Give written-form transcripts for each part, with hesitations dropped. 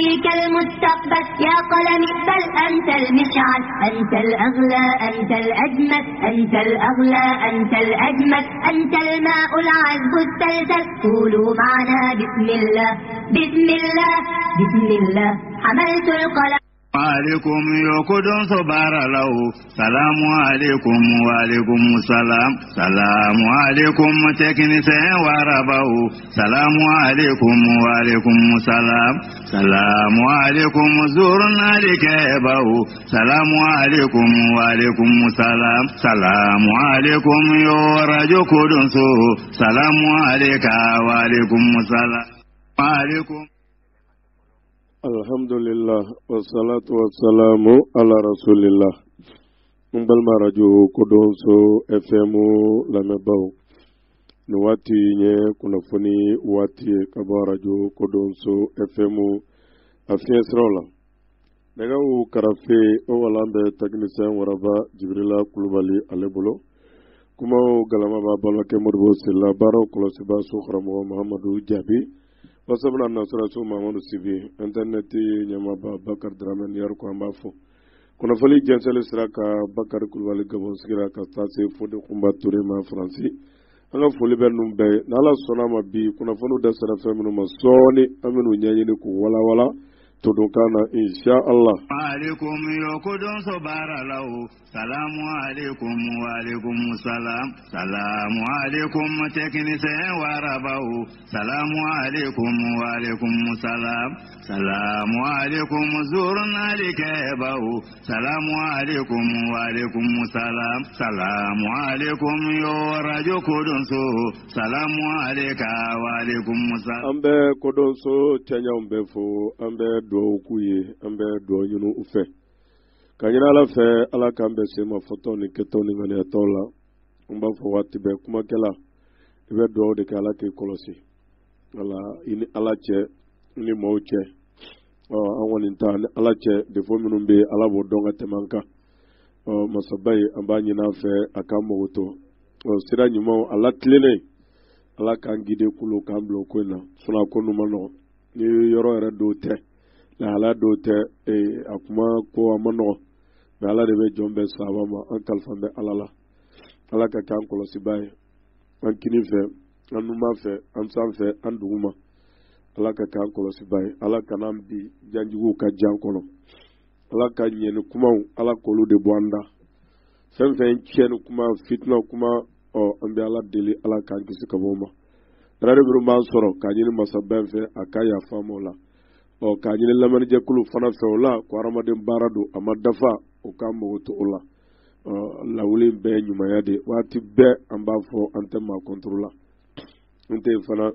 فيك المستقبل يا قلمي بل أنت المشعل أنت الأغلى أنت الأجمل أنت الأغلى أنت الأجمل أنت الماء العذب السلسل قولوا معنا بسم الله بسم الله بسم الله حملت القلم عليكم يقدم صبر له سلام عليكم وعليكم السلام سلام عليكم تكنسا وربه سلام عليكم وعليكم السلام سلام عليكم زورنا لكيبه سلام عليكم وعليكم السلام سلام عليكم يورج كدنسو سلام عليك وعليكم السلام عليكم. Alhamdulillah wassalatu wassalamu ala rasulillah mbalma radio Kodonso FM lamebaw ni wati nye kuna funi wati kaba radio Kodonso FM afien srola daga u karafe o walambe technicien waraba Jibrila Kulubali alebulo kuma galama ba balake modbo silla baro kolosiba sukhramo Muhammadu Jabi wasabna nasra su Mamadou Sibi internet nyamaba Bakar Dramen yar ko ambafo kuna fali jensel siraka Bakar Kulwali gabon sigira ka tase fodi kumba touré ma franci anga foli bennum be nala sonama bi kuna fonu da sara feminu masoni aminu nyanyini ku wala wala tudukana insha Allah. Alaikum yokudun sobara lahu salamu alaikum wa alaikum salam salamu alaikum teknise warabahu salamu alaikum wa alaikum salam salamu alaikum zurna likebahu salamu alaikum wa alaikum salam salamu alaikum yorajo kudunso salamu alaika wa alaikum salam ambe kudunso tenya mbefo ambe do kuye ambe do nyunu ufe kanyina la fe ala kambe sema foto ni keto ni ngani atola umba fo watibe kuma kala ibe do de kala ke kolosi ala ini ala che ni moche awon inta ala che de fo minum be ala bo donga temanka masabai ambanyi na fe akamo woto sira nyumo ala tlene ala kan gide kulo kamblo kwena suna konu mano ni yoro ere do te la hala do te akuma ko amano be ala de be jombe sabama an kalfambe alala ala ka kan kolosi baye an kini fe an numa fe an san fe an duguma ala ka kan kolosi baye ala kanam bi janjugu ka jankono ala ka nyeni kuma ala kolu de boanda fen fen chenu kuma fitna kuma ambe ala deli ala kan kisi kaboma rare biru man soro kanyini masabben fe akaya famola kanyini lamani jekulu fana fe ola ko aramadin baradu amadafa o kambo to ola lawuli be nyuma yade wati be amba fo antema controla nte fana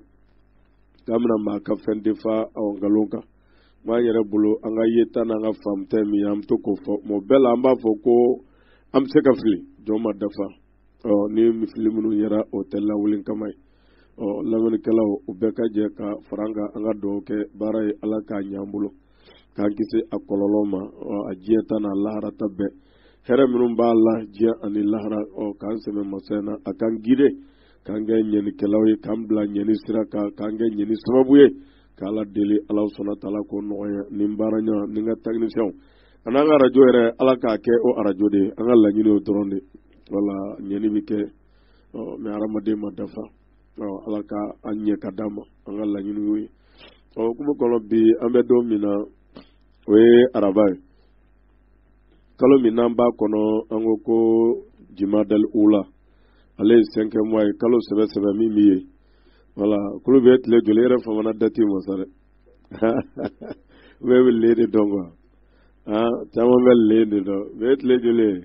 gamna ma ka fende fa o galonka ma yere bulo anga yeta na nga famte mi am to ko fo mo bela amba fo ko am se ka fili joma dafa ni mi filimunu yera o tella wulin kamay lamani kala o be ka je ka faranga anga do ke baray ala ka nyambulo ka kisi akololoma a jeta na lahara tabbe here minum ba Allah je ani lahara kan seme masena akan gide kan ga nyeni kelawi kam bla nyeni siraka kan ga nyeni sababuye kala deli Allah subhanahu wa ta'ala ko noya nimbaranya ninga technicien ananga radio ere ala ka ke o radio de anga la nyini o dronde wala nyeni bike me aramade madafa ala ka anye kadama anga la nyini wi kuma kolo bi ambe do mina we arabai kalo mina ba kono ango ko jimadal ula ale 5 mois kalo sebe mimi wala kulu bet le jolere famana dati mo sare we will lady dongo tamo wel lady do bet le jole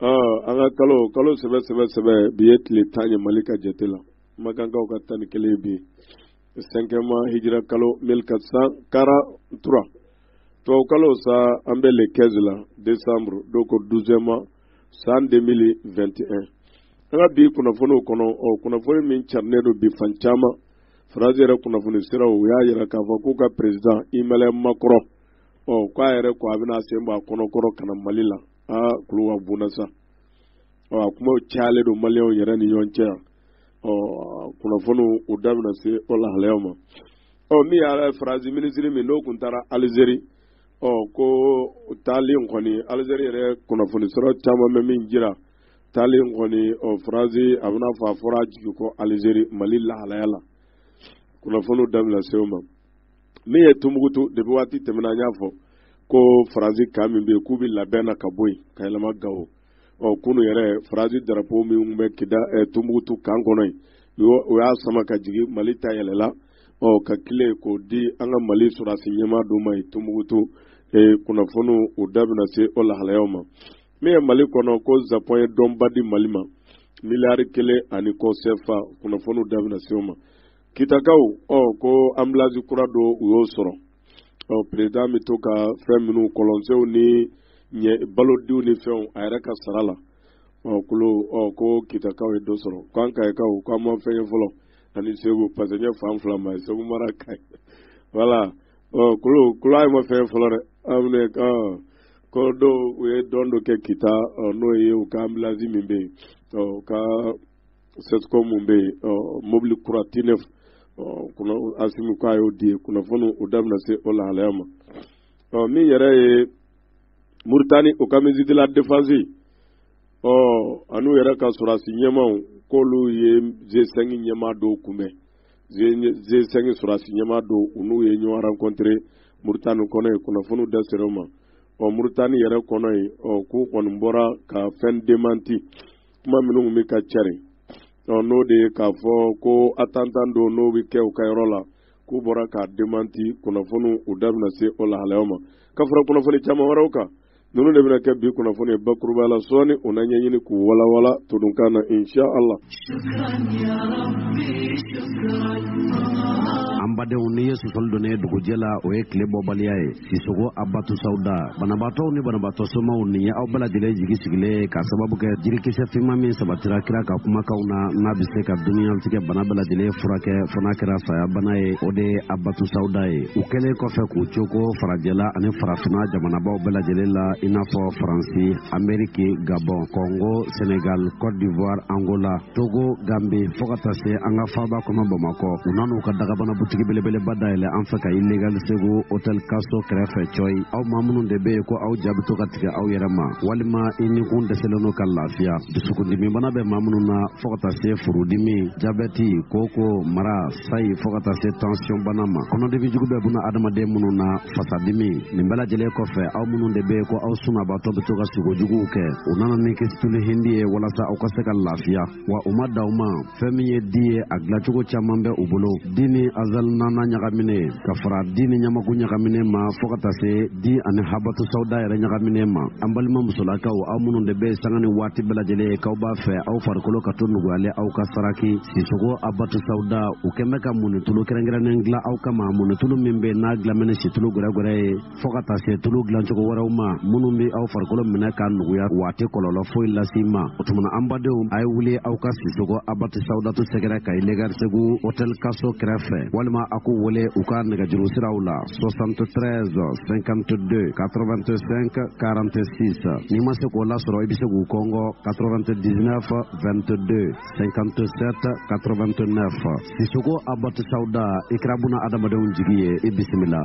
anga kalo sebe biet le tanya malika jetela maganga ko tan kele bi 5 mois hijra kalo 1443 to kalo sa ambele 15 décembre doko 12e mois san 2021 anga bi kuna fono kono kuna fono min charnedo bi fanchama frazera kuna fono sira o ya yira ka fa ko ka president imele makro kwa yere ko abina semba kono koro kana malila kuluwa bunasa kuma chale do maleo yere ni yonche kuna fono udamna se ola halema mi ya phrase ministre mi no kuntara Algérie ko talin koni Algérie re kuna funi soro chama me min jira talin koni phrase abuna fa foraji ko Algérie Mali la halayala kuna funu damla sewma mi ye tumugutu de wati temna nyafo ko phrase kami be kubi labena kaboy kaylama gawo kunu yere phrase drapeau mi umbe kida tumugutu kangonoi o ya sama ka jigi Mali ta yelela ka kile ko di anga Mali surasi nyema do mai tumugutu kuna funu udabna se ola halayoma me Mali kono ko zapoye dombadi Malima milari kele ani ko sefa kuna funu udabna se oma kitakau ko amblazi kurado uyo soro président mi to ka feminu kolonseu ni nye balodiu ni feon ayraka sarala kulo ko kitakau do soro kanka ekau ko mo feye folo ani sebu pasenye fam flama sebu marakai voilà kulo ay mo feye folo re amne ko do we dondo ke kita no ye o ka amblazi mimbe ka setko mumbe mobile kuratinef kuna asimu kwa yo die kuna fono udamna se ola alayama mi yere Mauritanie o kamezi de la défense anu yere ka surasi nyema ko lu ye G5 nyema do kume G5 surasi nyema do unu ye nyo rencontrer Mauritanie kono kuna fono da seroma Mauritanie yere kono ku kon mbora ka fen démenti kuma minu mi ka chare no de ka fo ko atantando no bi ke o kayrola ku bora ka demanti kuna fonu udabna se ola halayoma ka fara kuna foni chama warauka nunu de bina ke bi kuna foni bakruba la soni unanya yini ku wala tudun kana insha Allah shukran ya rabbi shukran ambadenw ni Yesu soldo ne dugujela o ye kile bɔbaliya ye Sisoko Abatu Sauda banabaatɔw ni banabaatɔ somaw ni aw bɛɛ lajɛlen jigi sigilen ka sababu kɛ jirikisɛ finman min sabatira kira ka kumakanw na n'a bɛ se ka duniyatigɛ bana bɛɛ lajɛlen furakɛ fo n'a kɛra saya bana ye o de ye Abatu Sauda ye u kɛlen kɔfɛ k'u cogo farajɛla ani farafinna jamanabaw bɛɛ lajɛlen la i n'a fɔ Faransi Ameriki Gabon Congo Senegal Côte d'Ivoire Angola Togo Gambie fo ka taa se an ka faaba kɔnɔ Bamakɔ u nan'u ka dagabana butigi belebeleba dayɛlɛ an fɛ ka illegal segu hotel Kaso kɛrɛfɛ coy aw maa minnu de be ko aw jaabi to ka tigɛ aw yɛrɛ ma walima i nikun dɛsɛlen no ka lafiya dusukundimi bana bɛ maa minnu na fo ka taa se furudimi jabɛti koko mara sayi fo ka taa se tension bana ma kɔnɔdimi jugu bɛ buna adamaden minnu na fasadimi nin bɛɛ lajɛlen kɔfɛ aw minnu de be ko aw sumabatɔ bɛ to ka sogojuguw kɛ u nana ni kisituli hindi ye walasa aw ka se ka lafiya wa u ma daw ma fɛn min ye di ye a dilacogo caman bɛ u bolo di ni azal nana ɲagamine ka fara di ni ɲamaku ɲagamine ma fo ka taa se di ani Habatu Sauda yɛrɛ ɲagamine ma an balima musolakaw aw minnu de be sanga ni waati bɛɛ lajɛlen k'aw b'a fɛ aw farikolo ka to nuguyalen aw ka saraki Sisoko Abatu Sauda u kɛn bɛ ka munitulu kɛrɛnkɛrɛnnen dilan aw kama munitulu min be n'a dilanmɛ ni situlu gwɛrɛgwɛrɛ ye fo ka taa se tulu dilancogo wɛrɛw ma minnu be aw farikolo minɛ ka nuguya waati kɔlɔlɔ foyi lasi ma o tumana an badenw a ye wuli aw ka Sisoko Abatu Saudatu sɛgɛrɛ ka illegal segu hotel Kaso kɛrɛfɛ walima a ko wele u ka nɛgɛjuru siraw la 73 52 85 46 n'i ma se k'o lasɔrɔ i bɛ se k'u kɔngɔ 99 22 57 89 Sisoko Abatu Sauda i kɛra buna adamadenw jigi ye i bisimila.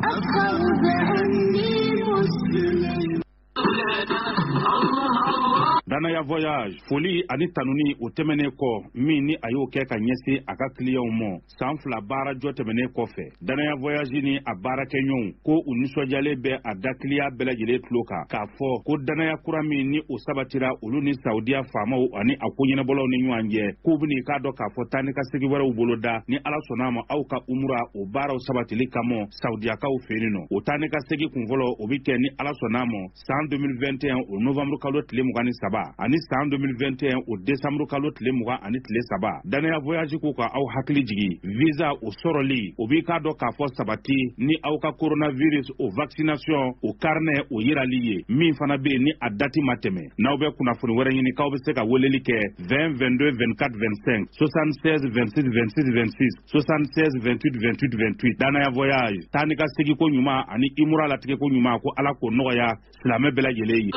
Danaya Voyage foli ani tanuni o tɛmɛnen kɔ min ni a y'o kɛ ka ɲɛsin a ka clients ma san 2 baara jɔ tɛmɛnen kɔfɛ Danaya Voyage ni a baarakɛɲɔgɔnw ko u nisɔndiyalen bɛ a dakiliya bɛɛ lajɛlen tulo kan k'a fɔ ko danaya kura min ni o sabatira olu ni Saudiya faamaw ani a ko ɲɛnabɔlaw ni ɲɔgɔn cɛ k'u bɛn'i k'a dɔn k'a fɔ taa ni ka segin wɛrɛw boloda ni Ala sɔnn'a ma aw ka umura o baaraw sabatili kama Saudiyakaw fɛ yen nɔ o taa ni ka segin kunfɔlɔ o bɛ kɛ ni Ala sɔnn'a ma san 2021 o novembre kalo tile 23 ani san 2021 o décembre kalo tile 20 ani tile 3 Danaya Voyage ko ka aw hakili jigi visa o sɔrɔli o b'i k'a dɔn k'a fɔ sabati ni aw ka coronavirus o vaccination o carnet o yirali ye min fana bɛ yen ni a dati ma tɛmɛ n'aw bɛ kunnafoni wɛrɛ ɲini k'aw bɛ se ka weleli kɛ 20 22 24 25 76 26 26 26 76 28 28 28 Danaya Voyage taa ni ka segin ko ɲuman ani imura latigɛ ko ɲuman ko Ala k'o nɔgɔya silamɛ bɛɛ lajɛlen ye.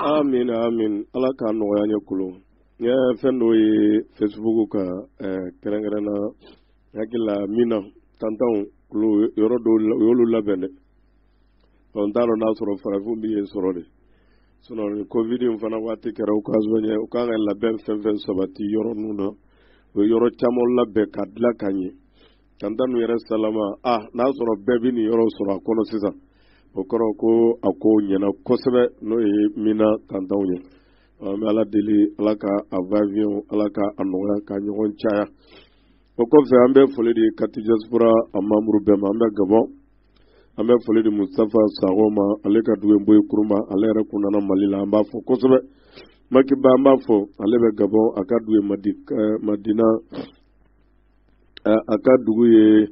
Amin amin Ala k'a nɔgɔya ɲɛ kulo n ye fɛn dɔ ye Facebook ka kɛrɛnkɛrɛnna hakili la min na tantanw kulu yoro do yolu labene on daro na soro farafu bi soro de sono covid fana wati kera ukazwenye ukanga laben fen sabati yoro nuna yoro chamol labbe kadla kanyi kandanu yere salama na soro bebi ni yoro soro akono sisa okoro ko ako nyena kosebe no e mina kandawnya ala deli alaka avavion alaka anoya ka nyon chaya oko fe ambe fole di katijaspora amamru bema ambe gabon ambe fole di Mustafa Sagoma aleka duwe mboy kuruma alera kunana malila amba fo kosebe makiba amba fo alebe gabon aka duwe madina aka duwe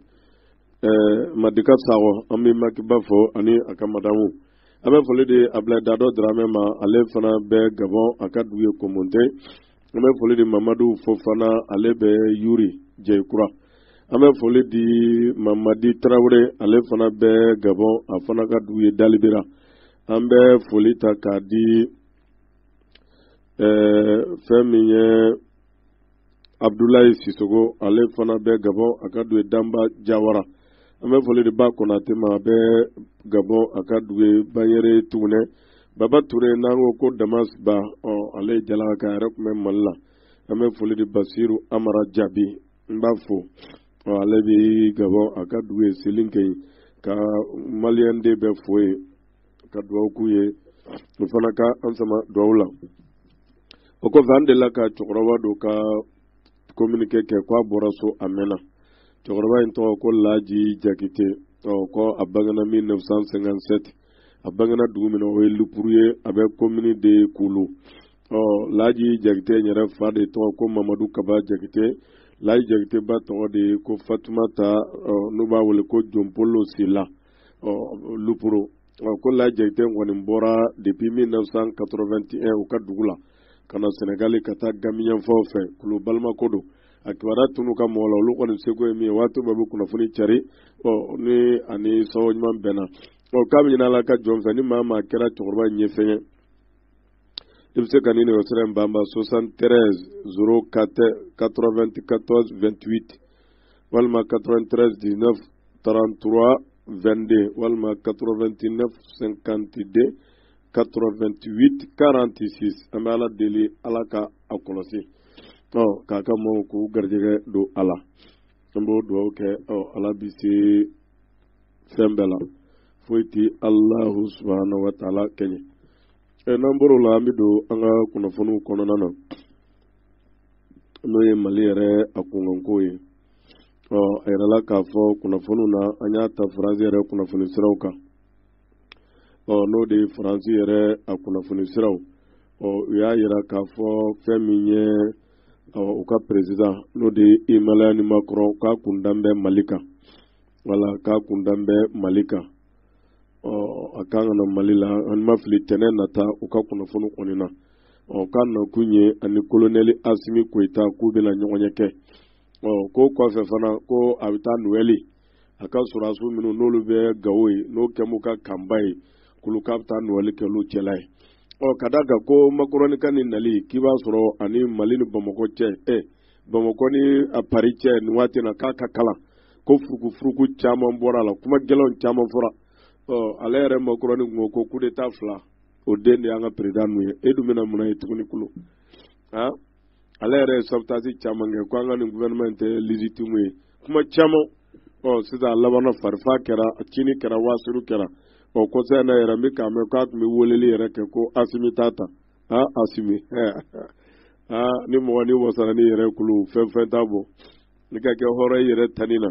madika sawo ambi makiba fo ani aka madamu abe fole de abla dado drame ma ale fana be gabon aka duwe komonte abe fole de Mamadou Fofana ale be yuri jeykura abe fole di Mamadi Traoré ale fana be gabon afana ka duwe dalibira ambe fole ta ka di femiye Abdoulaye Sissoko ale fana be gabon aka duwe Damba Jawara ambe fole de ba konate ma be gabon aka duwe Banyere Touré Baba Touré nango ko Damas ba ale jala ka rek me malla ambe fole de Basiru Amara Jabi mbafo ale bi gabon aka duwe Selinke ka Malien de be foye ka duwa kuye fana ka ansama dawla oko vandela ka chokroba do ka communiquer ke kwa boraso amena chokroba into ko laji jakite ko abagana 1957 abagana dugumino we lupuruye abe commune de Kulu laji jakite nyere fade to ko Mamadou Kaba jakite laji jakite ba to de ko Fatoumata nuba wole ko Jompolo Sila lupuro ko laji jakite ngoni mbora depuis 1981 o kadugula kana Senegal kata Gambien fofe kulu balma kodo akibara tunu ka mola lu ko seko mi watu babu kuna funi chari ni ani so nyman bena kam nyina la ka jom fani mama kera chorba nyefenye ibse kanini osere mbamba 73 04 94 28 walma 93 19 33 22 walma 89 52 88 46 amala deli alaka akolosi kaka mo ku garjege do ala mbo do ke ala bisi sembela foiti Allah subhanahu wa ta'ala kenye namboro la ambido anga kuna fonu kono nana noye maliere akungankoye ayala kafo kuna fonu na anyata frazi ere kuna fonu sirauka no de franci yere akuna funi siraw ya yira ka fo feminye uka president no de Emmanuel Macron ka kundambe Malika wala ka kundambe Malika akanga na Malila an mafli tenenata uka kuna funu onina kan na kunye ani colonel Asimi Koita kubila nyonyeke ko ko fefana ko abita Noeli aka surasu minu nolube gawe no kemuka kambai kulu kapta nuwali ke lu chelai kadaga ko makoroni kani nali kiba soro ani malini Bamako che Bamako ni apari che nuwati na kaka kala ko furuku chama mbora la kuma gelon chama fora alere makoroni ngoko kude tafla odende anga predanu edumina muna itukuni kulu alere sabtasi chama nge kwanga ni gouvernement legitime kuma chama sida labana farfa kera chini kera wasiru kera ko sena yera mi kame ka mi woleli yera ke ko asimi tata asimi ni mo wani wasana ni yera kulu fen tabo ni ka ke hore yera tanina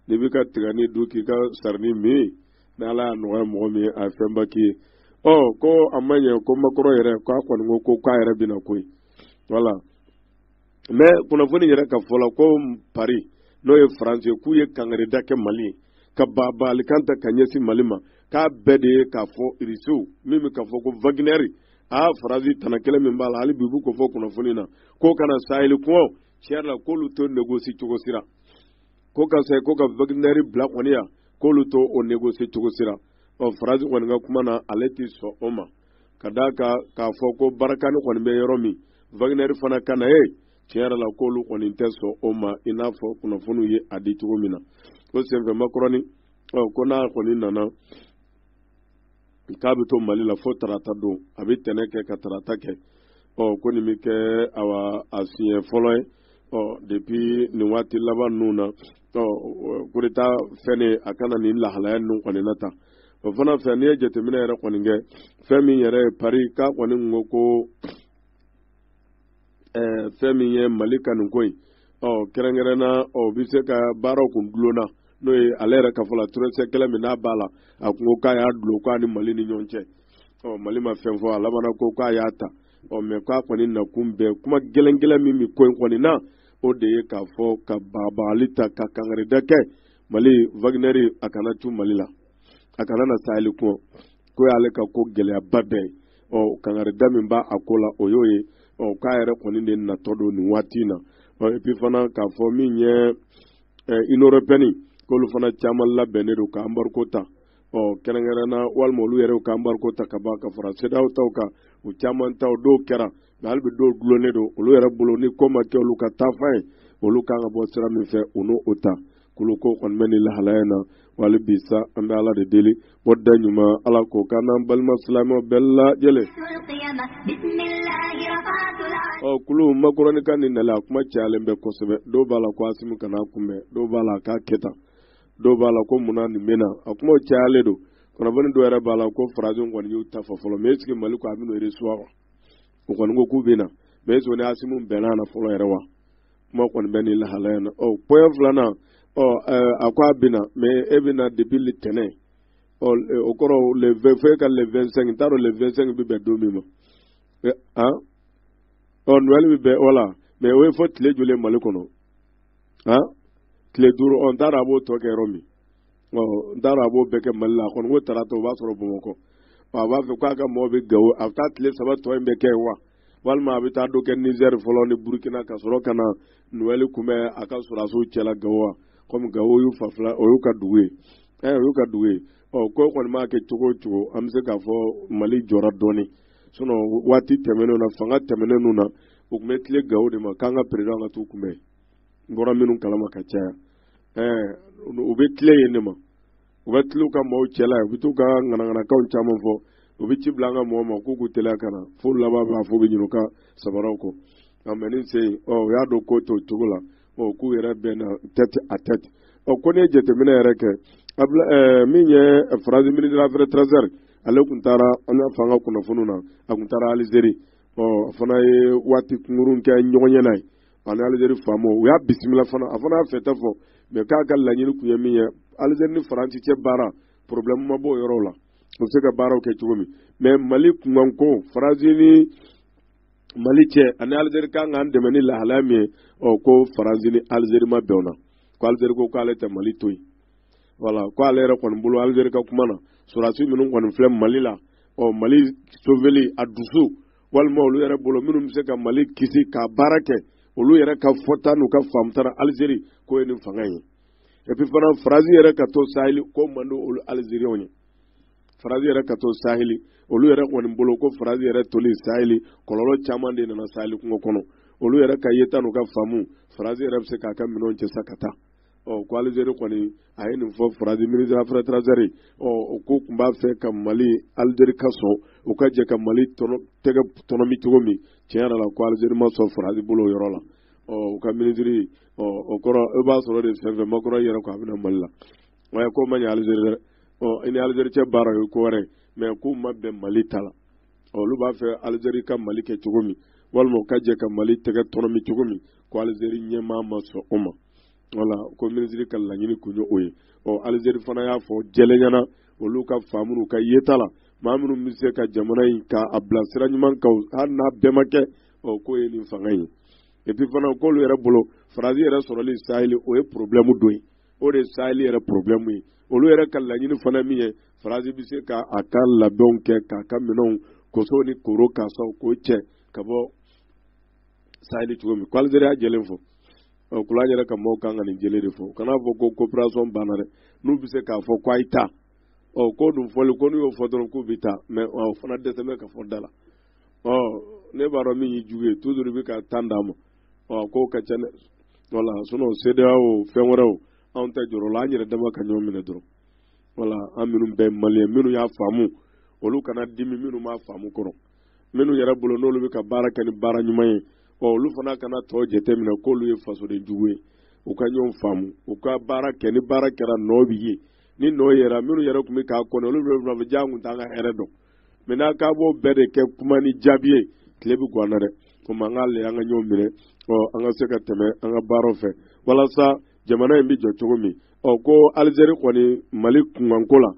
ni bi ka tigani duki ka sarni mi na la no mo mi a femba ki ko amanye ko makoro yera ko akon ngo ko ka yera bina koy wala me kuna funi yera ka fola ko Paris no ye France ku ye kangare dake Mali ka baba alikanta kanyesi malima ka bede ka fo irisu mimi ka fo ko Wagner frazi tanakele mimbala ali bibu ko fo kuna funina ko kana sahili ko cherla ko luto negosi chugo sira ko ka sai ko ka Wagner black onia ko luto o negosi chugo sira frazi ko nga kuma na aleti so oma kadaka ka fo ko barakani ko be yoromi Wagner fana kana cherla ko lu ko ninteso oma inafo kuna funu ye adi chugo mina o senfɛ makorɔni ko n'a kɔni nana k'a bɛ to Mali la fo tarata don a bɛ tɛnɛ kɛ ka tarata kɛ ko nin bɛ kɛ a siɲɛ fɔlɔ ye depuis nin waati laban ninnu na coup d'état fɛn a kana nin lahalaya ninnu kɔni na ta o fana fɛ n'i ye jateminɛ yɛrɛ kɔni kɛ fɛn min yɛrɛ ye Paris k'a kɔni ko fɛn min ye Mali ka nin ko in kɛrɛnkɛrɛnna bɛ se ka baaraw kun dulonna n'o ye ale yɛrɛ ka fɔ la turesɛ kɛlɛ min n'a b'a la a kun ko k'a y'a dulon k'a ni Mali ni ɲɔgɔn cɛ Mali ma fɛn fɔ a labanna ko k'a y'a ta mais k'a kɔni nakun bɛɛ kuma gɛlɛn min bɛ ko in kɔni na o de ye k'a fɔ ka bagabagali ta ka kangarida kɛ Mali Wagner a kana tu Mali la a kana na Sahel ko y'ale ka ko gɛlɛyaba bɛɛ kangarida min b'a a ko la o y'o ye k'a yɛrɛ kɔni de natɔ don nin waati na et puis fana k'a fɔ min ye Union européenne k'olu fana caman labɛnnen don ka embargo ta kɛrɛnkɛrɛnna walima olu yɛrɛ ka embargo ta ka ban ka fara CEDEAO taw kan u caman taw dɔw kɛra mais hali bi dɔw dulonnen don olu yɛrɛ bolo ni ko ma kɛ olu ka taafan ye olu kan ka bɔ sira min fɛ u n'o ta k'olu ko kɔni bɛ nin lahalaya na wali bi sa an bɛ Ala de deli o da ɲuman Ala k'o k'an n'an balima silamɛw bɛɛ lajɛlen kulu makorɔni kan nin nalen a kuma cayalen bɛ kosɛbɛ dɔw b'a la ko Asimu kana kunbɛn dɔw b'a la k'a kɛ tan dɔw b'a la ko munna nin bɛ na a kuma cayalen don kunnafoni dɔw yɛrɛ b'a la ko farajɛw kɔni y'u ta fɔ fɔlɔ mais est-ce que Mali ko a bɛ n'o reçoit wa o kɔni ko k'u bɛ na mais est-ce que ni Asimu bɛnna na fɔlɔ yɛrɛ wa kuma kɔni bɛ nin lahalaya na point filanan a ko a bɛ na mais e bɛ na depuis le tɛnɛn o kɔrɔ le 20 fo ka le 25 n t'a dɔn le 25 bɛ bɛn don min ma Noël bɛ bɛn wala mais o ye fɔ tile joli Mali kɔnɔ tile 5 n t'a dɔn a b'o tɔ kɛ yɔrɔ min n t'a dɔn a b'o bɛɛ kɛ Mali la a kɔni ko tarata o b'a sɔrɔ Bamakɔ a b'a fɛ k'a ka mɔgɔw bɛ Gawo a bɛ taa tile 3 tɔ in bɛ kɛ wa walima a bɛ taa dɔ kɛ Niger fɔlɔ ni Burkina ka sɔrɔ ka na Noël kunbɛn a ka sɔrɔdasiw cɛla Gawo wa comme Gawo y'u fa fila o y'u ka dugu ye o y'u ka dugu ye ko kɔni m'a kɛ cogo o cogo an bɛ se k'a fɔ Mali jɔra dɔɔnin sinon waati tɛmɛnenw na fanga tɛmɛnenw na u tun bɛ tile Gawo de ma k'an ka président ka t'u kunbɛn n bɔra minnu kalama ka caya u bɛ tile yen de ma u bɛ tile u ka mɔgɔw cɛla ye u bɛ t'u ka ŋanaŋanakaw caman fɔ u bɛ ci bila an ka mɔgɔw ma k'u k'u teliya ka na fo laban b'a fɔ u bɛ ɲinɛ u ka sabaraw kɔ mais nin sen in u y'a dɔn ko t'o cogo la k'u yɛrɛ bɛn na tête à tête ko n'i ye jateminɛ yɛrɛ kɛ min ye France ministre des Affaires étrangères ale tun taara an y'a fɔ an ka kunnafoniw na a tun taara Algérie a fana ye waati kunkurun kɛ ɲɔgɔn ɲɛna ye ani Algérie faamaw u y'a bisimila fana a fana y'a fɛtɛ fɔ mais k'a ka laɲini kun ye min ye Algérie ni Faransi cɛ baara problème ma bɔ o yɔrɔ la u bɛ se ka baaraw kɛ cogo min mais Mali kunkan ko Faransi ni Mali cɛ ani Algérie kan k'an dɛmɛ ni lahalaya min ye ko Faransi ni Algérie ma bɛn o na ko Algérie ko k'ale tɛ Mali to yen voilà ko ale yɛrɛ kɔni bolo Algérie ka kuma na sɔrɔdasi minnu kɔni filɛ Mali la Mali sauver a dusu walima olu yɛrɛ bolo minnu bɛ se ka Mali kisi k'a baara kɛ olu yɛrɛ ka fɔta n'u ka faamutara Algérie ko ye nin fanga ye et puis fana Faransi yɛrɛ ka to Sahel ko man di olu Algériens ye Faransi yɛrɛ ka to Sahel olu yɛrɛ kɔni bolo ko Faransi yɛrɛ toli Sahel kɔlɔlɔ caman de nana Sahel kungo kɔnɔ olu yɛrɛ ka yeta n'u ka faamu Faransi yɛrɛ bɛ se k'a ka minɛnw cɛ sa ka taa ko Algérie kɔni a ye nin fɔ Faransi ministre des Affaires étrangères ko tun b'a fɛ ka Mali Algérie ka sɔn u ka jɛ ka Mali tɛgɛ tɔnɔmi cogo min tiɲɛ yɛrɛ la ko Algérie ma sɔn Faransi bolo o yɔrɔ la u ka ministre o kɔrɔ e b'a sɔrɔ de fɛn fɛn Macron yɛrɛ ko a bɛ na Mali la ko ma ɲɛ Algérie dɛ i ni Algérie cɛ baara ye ko wɛrɛ mais k'u ma bɛn Mali ta la olu b'a fɛ Algérie ka Mali kɛ cogo min walima u ka jɛ ka Mali tɛgɛ tɔnɔmi cogo min ko Algérie ɲɛmaa ma sɔn o ma voilà ko ministre ka laɲini kun ye o ye Algérie fana y'a fɔ jɛlɛ ɲɛna olu ka faamu n'u ka yeta la maa minnu bɛ se ka jamana in k'a bilasira ɲuman kan hali n'a bɛɛ ma kɛ k'o ye nin fanga ye et puis fana k'olu yɛrɛ bolo Faransi yɛrɛ sɔrɔli Sahel o ye problème dɔ ye o de ye Sahel yɛrɛ problème ye olu yɛrɛ ka laɲini fana min ye Faransi bɛ se ka a ka labɛnw kɛ k'a ka minɛnw koso ni koro k'a sɔn k'o cɛ ka bɔ Sahel cogo min ko Algérie y'a jɛlen fɔ kula yɛrɛ ka mɔgɔw kan ka nin jɛlen de fɔ kana fɔ ko coopération banna dɛ n'u bɛ se k'a fɔ ko a ye taa ko dun fɔli ko n'u y'o fɔ dɔrɔn k'u bɛ taa mais o fana dɛsɛ bɛ ka fɔ da la ne b'a dɔn min y'i jugu ye toujours i bɛ ka temps d'a ma k'o ka ca dɛ voilà sinon CEDEAO fɛn wɛrɛw an tɛ jɔrɔ la an yɛrɛ dama ka ɲɔgɔn minɛ dɔrɔn wala an minnu bɛɛ maliyɛn minnu y'a faamu olu kana dimi minnu m'a faamu kɔrɔ minnu yɛrɛ bolo n'olu bɛ ka baara kɛ ni baara ɲuman ye olu fana kana tɔ jate minɛ k'olu ye fasoden jugu ye u ka ɲɔgɔn faamu u ka baara kɛ ni baara kɛra nɔ bi ye ni nɔ yɛrɛ minnu yɛrɛ tun bɛ k'a kɔnɔ olu bɛ jaa kun t'an ka hɛrɛ dɔn mɛ n'a k'a b'o bɛɛ de kɛ kuma ni jaabi ye tile bɛ guwan na dɛ komi an k'ale an ka ɲɔgɔn minɛ an ka se ka tɛmɛ an ka baaraw fɛ walasa jamana in bɛ jɔ cogo min ko Alizeri kɔni Mali kunkanko la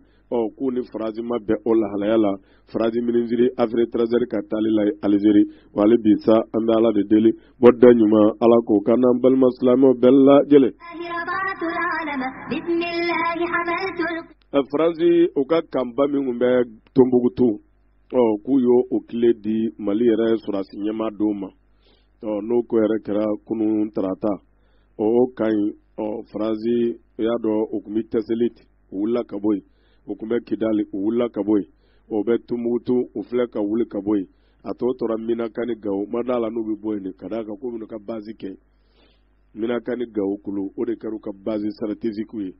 k'u ni Faransi ma bɛn o lahalaya la Faransi minisiri Afiri Trezeri ka taali la Alizeri wa hali bi sa an bɛ Ala de deli bɔda ɲuman Ala k'o kan n'an balima silamɛw bɛɛ lajɛlen. Faransi u ka kanba min tun bɛ Tombouctou k'u y'o tile di Mali yɛrɛ sɔrɔdasi ɲɛmaa dɔw ma n'o ko yɛrɛ kɛra kunun tarata o kan ɲi Faransi u y'a dɔn u tun bɛ Tɛsɛlit u wulila ka bɔ yen u tun bɛ Kidali u wulila ka bɔ yen o bɛ Tombouctou u filɛ ka wuli ka bɔ yen a tɔ tora Minaka ni Gawo ma d'a la n'u bɛ bɔ yen ka d'a kan k'u bɛna ka base kɛ Minaka ni Gawo kulu o de kɛra u ka base stratégique ye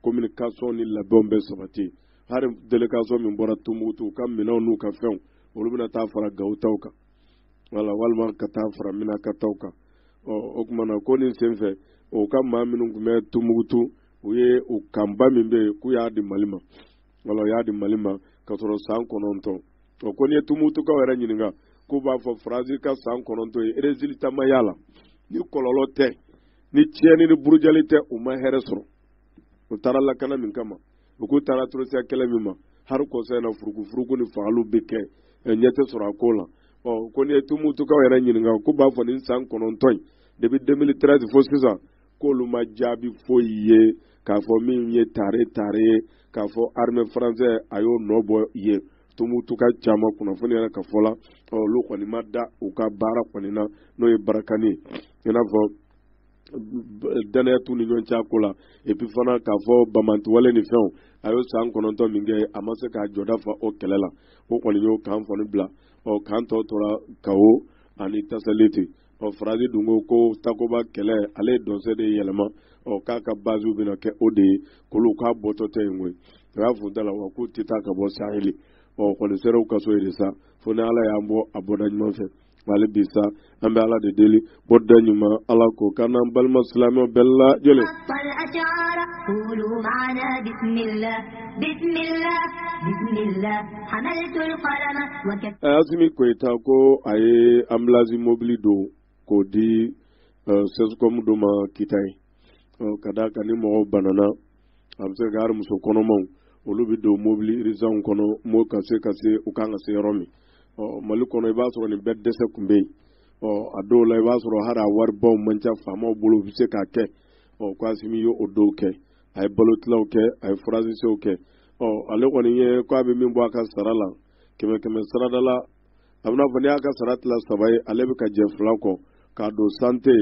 communication ni labɛnw bɛ sabati hali délégation min bɔra Tombouctou u ka minɛnw n'u ka fɛnw olu bɛna taa fara Gawo taw kan wala walima ka taa fara Minaka taw kan o tuma na ko nin sen fɛ o ka maa minnu tun bɛ Tombouctou u ye o kanba min bɛ yen k'u y'a di Mali ma wala u y'a di Mali ma ka sɔrɔ san 9 ko n'i ye Tombouctukaw yɛrɛ ɲininka k'u b'a fɔ Faransi ka san 9 ye résultat ma y'a la ni kɔlɔlɔ tɛ ni tiɲɛni ni burujali tɛ u ma hɛrɛ sɔrɔ u taara lakana min kama u k'u taara Turkiya kɛlɛ min ma hari kɔsɔn in na furuku ni fagaliw bɛ kɛ ɲɛ tɛ sɔrɔ a ko la ko n'i ye Tombouctukaw yɛrɛ ɲininka k'u b'a fɔ ni san 9 in depuis 2013 fo sisan k'olu ma jaabi foyi ye k'a fɔ min ye tare ye k'a fɔ armée française a y'o nɔ bɔ ye Tombouctuka caman kunnafoni yɛrɛ ka fɔ la olu kɔni ma da u ka baara kɔni na n'o ye barakani ye i n'a fɔ danaya t'u ni ɲɔgɔn cɛ ko la et puis fana k'a fɔ bamantiwale ni fɛnw a y'o san 9 min kɛ a ma se k'a jɔda fa o kɛlɛ la o kɔni y'o kan fɔni bila kan tɔ tora Gawo ani Tɛsɛliti Faransi dun ko Takoba kɛlɛ ale dɔnsɛ de yɛlɛma k'a ka baziw bɛna kɛ o de ye k'olu k'a bɔtɔ tɛ yen koyi u y'a fɔ da la wa k'u tɛ taa ka bɔ Saheli kɔni seraw ka so ye de sa fo ni Ala y'an bɔ a bɔda ɲuman fɛ hali bi sa an bɛ Ala de deli bɔda ɲuman Ala k'o kan n'an balima silamɛw bɛɛ lajɛlen. Asimi Koyita ko a ye ambulance mobile don k'o di Sescom dɔ ma Kita ye ka d'a kan ni mɔgɔw banana a bɛ se ka hali muso kɔnɔmaw olu bɛ don mobile urgent kɔnɔ m'o ka se u kan ka se yɔrɔ min Mali kɔnɔ i b'a sɔrɔ nin bɛɛ dɛsɛ tun bɛ yen a dɔw la i b'a sɔrɔ hali a waribaw man ca faamaw bolo u bɛ se k'a kɛ ko Asimi ye o dɔw kɛ a ye balotilaw kɛ a ye furazisew kɛ ale kɔni ye ko a bɛ min bɔ a ka sara la 100 sarada la a bɛna fɔ n'i y'a ka sara tila 3 ye ale bɛ ka jɛ 2 kɔ k'a don santé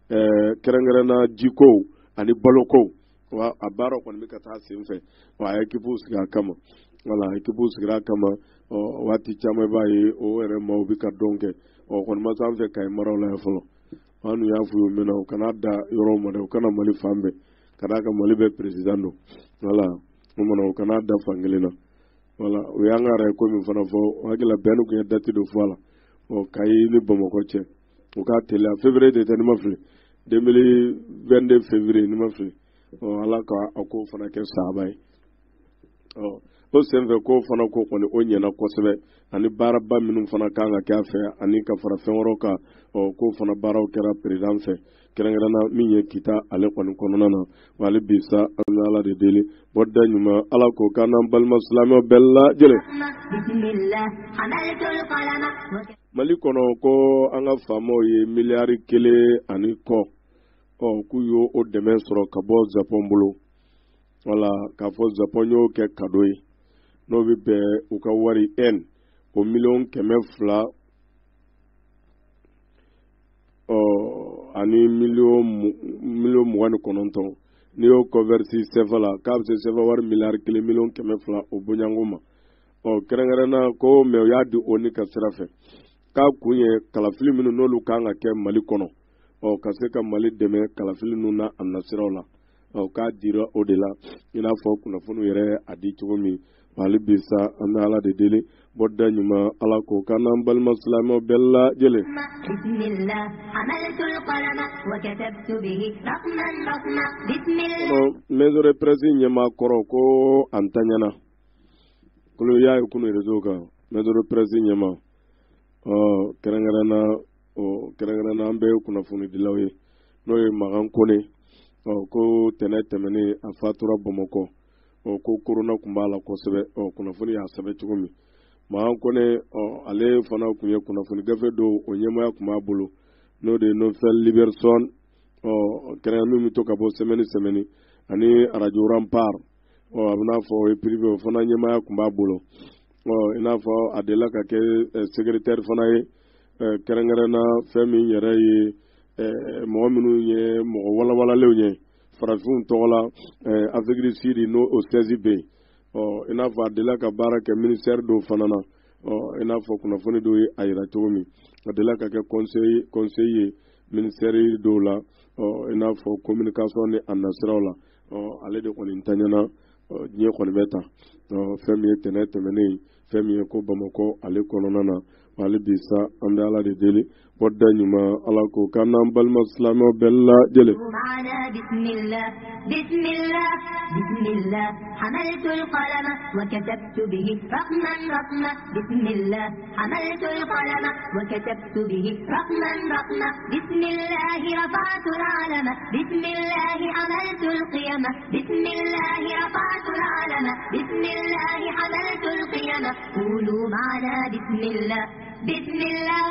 kɛrɛnkɛrɛnna jiko ani baloko wa a baara kɔni bɛ ka taa sen fɛ wa a ye équipe sigi a kama wala équipe sigira a kama waati caman i b'a ye o yɛrɛ maaw bɛ ka dɔn kɛ kɔni ma s'an fɛ Kayi maraw la yan fɔlɔ an y'a f'u ye mɛnna u kana da yɔrɔw ma dɛ u kana Mali fan bɛɛ ka d'a kan Mali bɛ président don wala o mana u kana da fan kelen na wala o y'an ka arajo ko min fana fɔ hakili la bɛn kun ye date dɔ fɔ a la Kayi ni Bamakɔ cɛ u k'a teliya février de tɛ ni ma fili 2022 février ni ma fili Ala ka a ko fana kɛ saaba ye o senfɛ ko fana ko kɔni o ɲɛna kosɛbɛ ani baaraba minnu fana kan ka kɛ a fɛ ani ka fara fɛn wɛrɛw kan ko fana baaraw kɛra président fɛ kɛrɛnkɛrɛnna min ye Kita ale kɔni kɔnɔna na wa hali bi sa an bɛ Ala de deli bɔda ɲuman Ala k'o kan n'an balima silamɛw bɛɛ lajɛlen. Mali kɔnɔ ko an ka faamaw ye miliyari 1 ani kɔ k'u y'o dɛmɛ sɔrɔ ka bɔ Japon bolo wala k'a fɔ Japon y'o kɛ cadeau ye n'o bɛ bɛn u ka wari N o $200,000 ani $29,000 n'i y'o converti CFA la k'a bɛ se CFA wari miliyari 1 $100,000 o bonyanko ma kɛrɛnkɛrɛnna ko mais u y'a di ONU ka sira fɛ k'a kun ye kalafili minnu n'olu kan ka kɛ Mali kɔnɔ ka se ka Mali dɛmɛ kalafili ninnu na a nasiraw la k'a dira o de la i n'a fɔ kunnafoni yɛrɛ a di cogo min hali bi sa an bɛ ala de deli bɔda ɲuman ala ko k'an n'an balima silamɛw bɛɛ lajɛlen. maison de presse ɲɛmaa kɔrɔ ko an taɲana kolo y'a ye kunu réseau kan maison de presse ɲɛmaa kɛrɛnkɛrɛnna an bɛ kunnafoni dilaw ye n'o ye Magan Kone ko tɛnɛ tɛmɛnen a fatura Bamakɔ ko corona tun b'a la kosɛbɛ kunnafoni y'a sɛbɛn cogo min Magan Kone ale fana tun ye kunnafoni gafe do o ɲɛmaya tun b'a bolo n'o de ye Nofel Liberson kɛrɛnkɛrɛn min bɛ to ka bɔ semaine ani radio Rampart a bɛ n'a fɔ o ye privé o fana ɲɛmaya tun b'a bolo i n'a fɔ a delila ka kɛ secrétaire fana ye kɛrɛnkɛrɛnna fɛn min yɛrɛ ye mɔgɔ minnu ye mɔgɔ walawalalenw ye farafinw tɔgɔ la Afrique du Sud n'o o 16 bɛ yen i n'a fɔ a delila ka baara kɛ ministère dɔw fana na i n'a fɔ kunnafoni dɔw ye a yira cogo min a delila ka kɛ conseil ye ministère dɔw la i n'a fɔ communication ni a nasiraw la ale de kɔni taɲana diɲɛ kɔni bɛ ta fɛn min ye tɛnɛ tɛmɛnen fɛn min ye ko Bamakɔ ale kɔnɔna na hali bi sa an bɛ ala de deli bɔda ɲuman ala ko k'an n'an balima silamɛw bɛɛ lajɛlen. بسم الله حملت القلم وكتبت به رقما رقما بسم الله حملت القلم وكتبت به رقما رقما بسم الله رفعت العلم بسم الله حملت القيم بسم الله رفعت العلم بسم الله حملت القيم قولوا معنا بسم الله بسم الله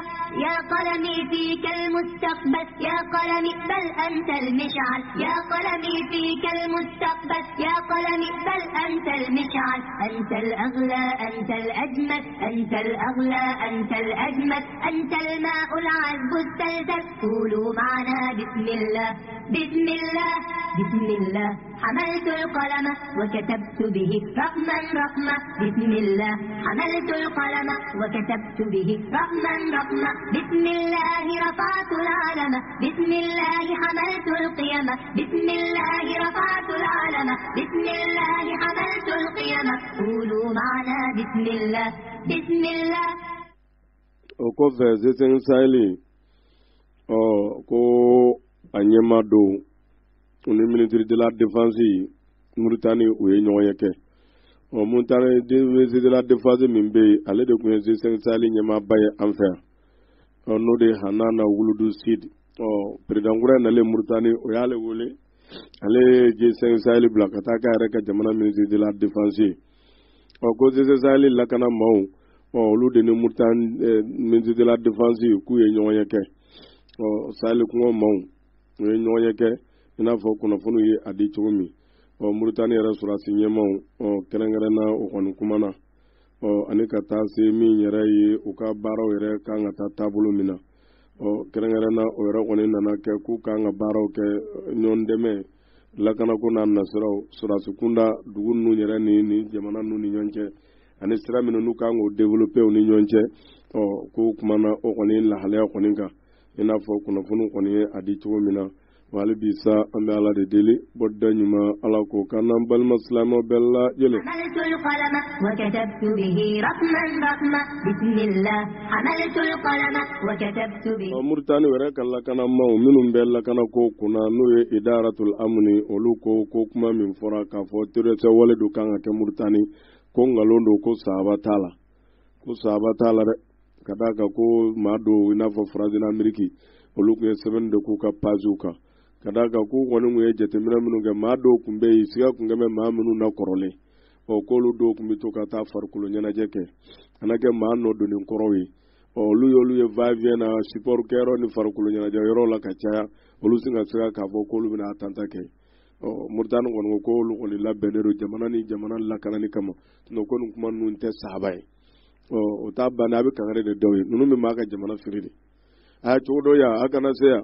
يا قلمي فيك المستقبل يا قلمي بل أنت المشعل يا قلمي فيك المستقبل يا قلمي بل أنت المشعل أنت الأغلى أنت الأجمل أنت الأغلى أنت الأجمل أنت الماء العذب السلسل قولوا معنا بسم الله بسم الله بسم الله حملت القلم وكتبت به رقما رقما بسم الله حملت القلم وكتبت به رقما رقما بسم الله رفعت العلم بسم الله حملت القيم بسم الله رفعت العلم بسم الله حملت القيم قولوا معنا بسم الله بسم الله okofe zesen saili ko anyema do uni ministre de la défense Mauritanie o ye ɲɔgɔn ye kɛ Mauritanie ministre de la défense min bɛ ale de kun ye zesen saili ɲɛmaa ba ye an fɛ n'o de Hanana Wuludu Sid président kura nalen Mauritanie o y'ale wele ale zesen saili bila ka taa k'a yɛrɛ ka jamana ministre de la défense ko zesen saili lakana maaw olu de ni Mauritanie ministre de la défense k'u ye ɲɔgɔn ye kɛ saili kungo maaw u ye ɲɔgɔn ye kɛ i n'a fɔ kunnafoniw ye a di cogo min Mauritanie yɛrɛ sɔrɔsi ɲɛmaw kɛrɛnkɛrɛnna o kɔni kumana ani ka taa se min yɛrɛ ye u ka baaraw yɛrɛ kan ka taa taabolo min na kɛrɛnkɛrɛnna o yɛrɛ kɔni nana kɛ k'u kan ka baaraw kɛ ɲɔgɔn dɛmɛ lakanako n'a nasiraw sɔrɔsi kunda dugu ninnu yɛrɛ ni jamana ninnu ni ɲɔgɔn cɛ ani sira minnu n'u kan k'o développer u ni ɲɔgɔn cɛ k'u kumana o kɔni lahalaya kɔni kan i n'a fɔ kunnafoniw kɔni ye a di cogo min na wali bi sa an bɛ ala de deli bɔda ɲuman ala ko k'an n'an balima silamɛw bɛɛ lajɛlen. Mauritanie wɛrɛ ka lakanamaw minnu bɛ lakana ko kunna n'o ye Idaratul Amni olu ko kuma min fɔra k'a fɔ terroriste wale do kan ka kɛ Mauritanie ko ngalon do ko sahaba t'a la dɛ ka d'a kan ko maa do i n'a fɔ France ni Amérique olu tun ye sɛbɛnni de k'u ka pagew kan ka d'a kan k'u kɔni tun ye jateminɛ minnu kɛ maa dɔw tun bɛ yen siga tun kɛmɛ maa minnu na kɔrɔlen k'olu dɔw tun bɛ to ka taa farikolo ɲɛnajɛ kɛ kana kɛ maa nɔ donni kɔrɔw ye olu ye va-et-vient na support kɛyɔrɔ ni farikolo ɲɛnajɛ yɔrɔ la ka caya olu sin ka sira k'a fɔ k'olu bɛna attentat kɛ Mauritanie kɔni ko k'olu kɔni labɛnnen don jamana ni jamana lakanani kama ko nin kuma ninnu tɛ sahaba ye o t'a bannen a bɛ kangare de dɔw ye ninnu min b'a ka jamana firi de a ye cogo dɔ yan a kana se yan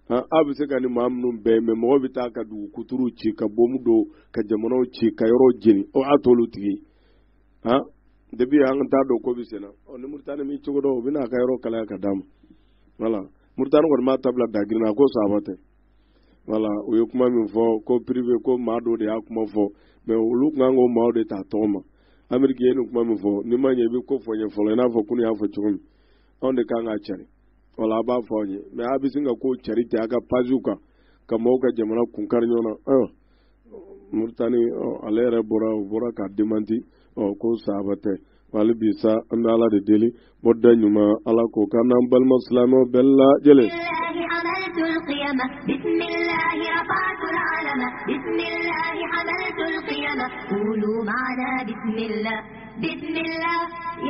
a bɛ se ka ni maa minnu bɛɛ mɛ mɔgɔ bɛ taa ka dugu kuturu ci ka bomu don ka jamanaw ci ka yɔrɔ jeni a t'olu tigi depuis an t'a dɔn ko bɛ senna ni Mauritanie min cogo dɔ u bɛna a ka yɔrɔ kalaya ka d'a ma voilà Mauritanie kɔni m'a tabila dagirinna ko sahaba tɛ wala o ye kuma min fɔ ko privé ko maa dɔ de y'a kuma fɔ mais olu kun kan k'o maaw de ta tɔgɔ ma Amérique ye nin kuma min fɔ ni ma ɲɛ i bɛ ko fɔ n ye fɔlɔ i n'a fɔ kunun y'a fɔ cogo min anw de kan k'a cari wala a b'a fɔ aw ye mais a bɛ sin ka ko cari ten a ka pages kan ka maaw ka jamana kun kari ɲɔgɔn na Mauritanie ale yɛrɛ bɔra k'a démenti ko sahaba tɛ wali bi sa an bɛ Ala de deli bɔda ɲuman Ala k'o k'an n'an balima silamɛw bɛɛ lajɛlen بسم الله رفعت العلم بسم الله حملت القيم قولوا معنا بسم الله بسم الله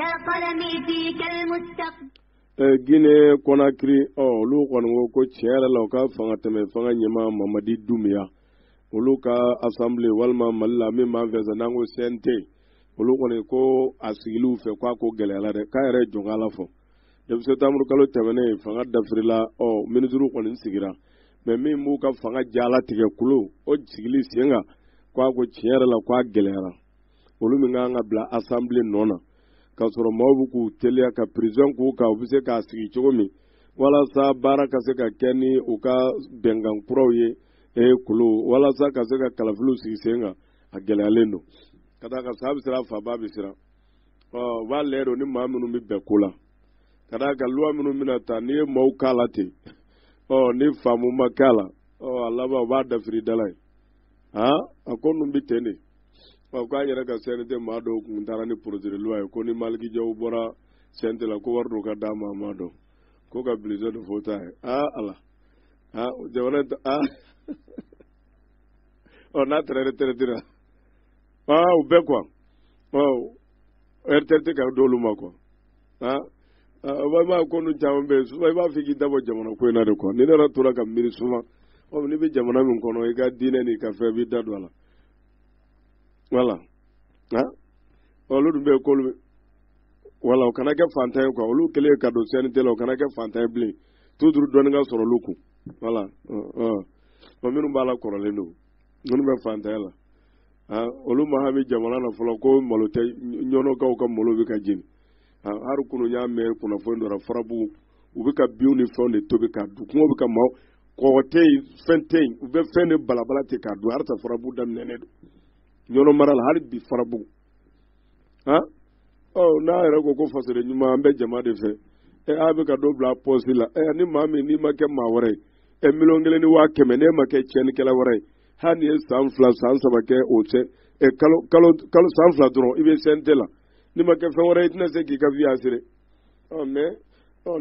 يا قلمي فيك المستقبل Guinée Conakry olu kɔni ko tiɲɛ yɛrɛ la u ka fanga tɛmɛ fanga ɲɛmaa Mamadi Doumbouya olu ka assemblée walima Mali la min b'an fɛ sisan n'an ko CNT olu kɔni ko a sigiliw fɛ k'a ko gɛlɛyala dɛ k'a yɛrɛ jɔn k'a la fɔ depuis septembre kalo tɛmɛnen fanga dafirila ministre kɔni sigira mais min b'u ka fanga jala tigɛ kulo o sigili sen kan k'a ko tiɲɛ yɛrɛ la k'a gɛlɛyara olu min kan ka bila assemblée nɔ na ka sɔrɔ maaw bɛ k'u teliya ka prison k'u kan u bɛ se k'a sigi cogo min walasa baara ka se ka kɛ ni u ka bɛnkan kuraw ye kulo walasa ka se ka kalafiliw sigi sen kan a gɛlɛyalen don ka d'a kan sa bɛ siran faba bɛ siran u b'a lajɛ don ni maa minnu bɛ bɛn ko la ka d'a kan loi minnu bɛna ta n'i ye maaw k'a la ten ni faamu ma k'a la a laban u b'a dafiri da la ye a ko ninnu bɛ ten de k'an yɛrɛ ka CNT maa dɔw kun taara ni projet de loi ye ko ni Maliki Jaw bɔra CNT la ko wari dɔw ka d'a ma maa dɔn ko ka bulletin de fɔ ta ye ala jamana n'a taara retraite la u bɛɛ quoi retraite ka d'olu ma quoi walima ko nu caman bɛ yen souvent i b'a fɔ k'i dabɔ jamana ko in na de quoi ni ne yɛrɛ tora ka miiri souvent n'i bɛ jamana min kɔnɔ i ka diinɛ n'i ka fɛn b'i da don a la voilà olu dun bɛ k'olu wala o kana kɛ fantan ye quoi olu kɛlen ka don CNT la o kana kɛ fantan ye bilen toujours dɔɔni ka sɔrɔ olu kun voilà minnu b'a la kɔrɔlen don minnu bɛ fantanya la olu ma hami jamana na fɔlɔ ko malo tɛ ɲɔnɔkaw ka malo bɛ ka jeni hali kunu y'a mɛn kunnafoni dɔ la farabu u bɛ ka biw ni fɛnw de tobi k'a dun kungo bɛ ka maaw kɔgɔ tɛ yen fɛn tɛ yen u bɛ fɛn de balabala ten k'a dun halisa farabu daminɛnen don ɲɔnɔ mara la hali bi farabu n'a yɛrɛ ko fasere ɲuman an bɛ jama de fɛ a bɛ ka dɔ bila pɔsi la ni maa min n'i ma kɛ maa wɛrɛ ye 1,100,000 ni 100,000 n'e ma kɛ tiɲɛnikɛla wɛrɛ ye hali ni ye san 2 san 3 kɛ o cɛ kalo san 2 dɔrɔn i bɛ CNT la n'i ma kɛ fɛn wɛrɛ ye i tɛna se k'i ka vie assuré mais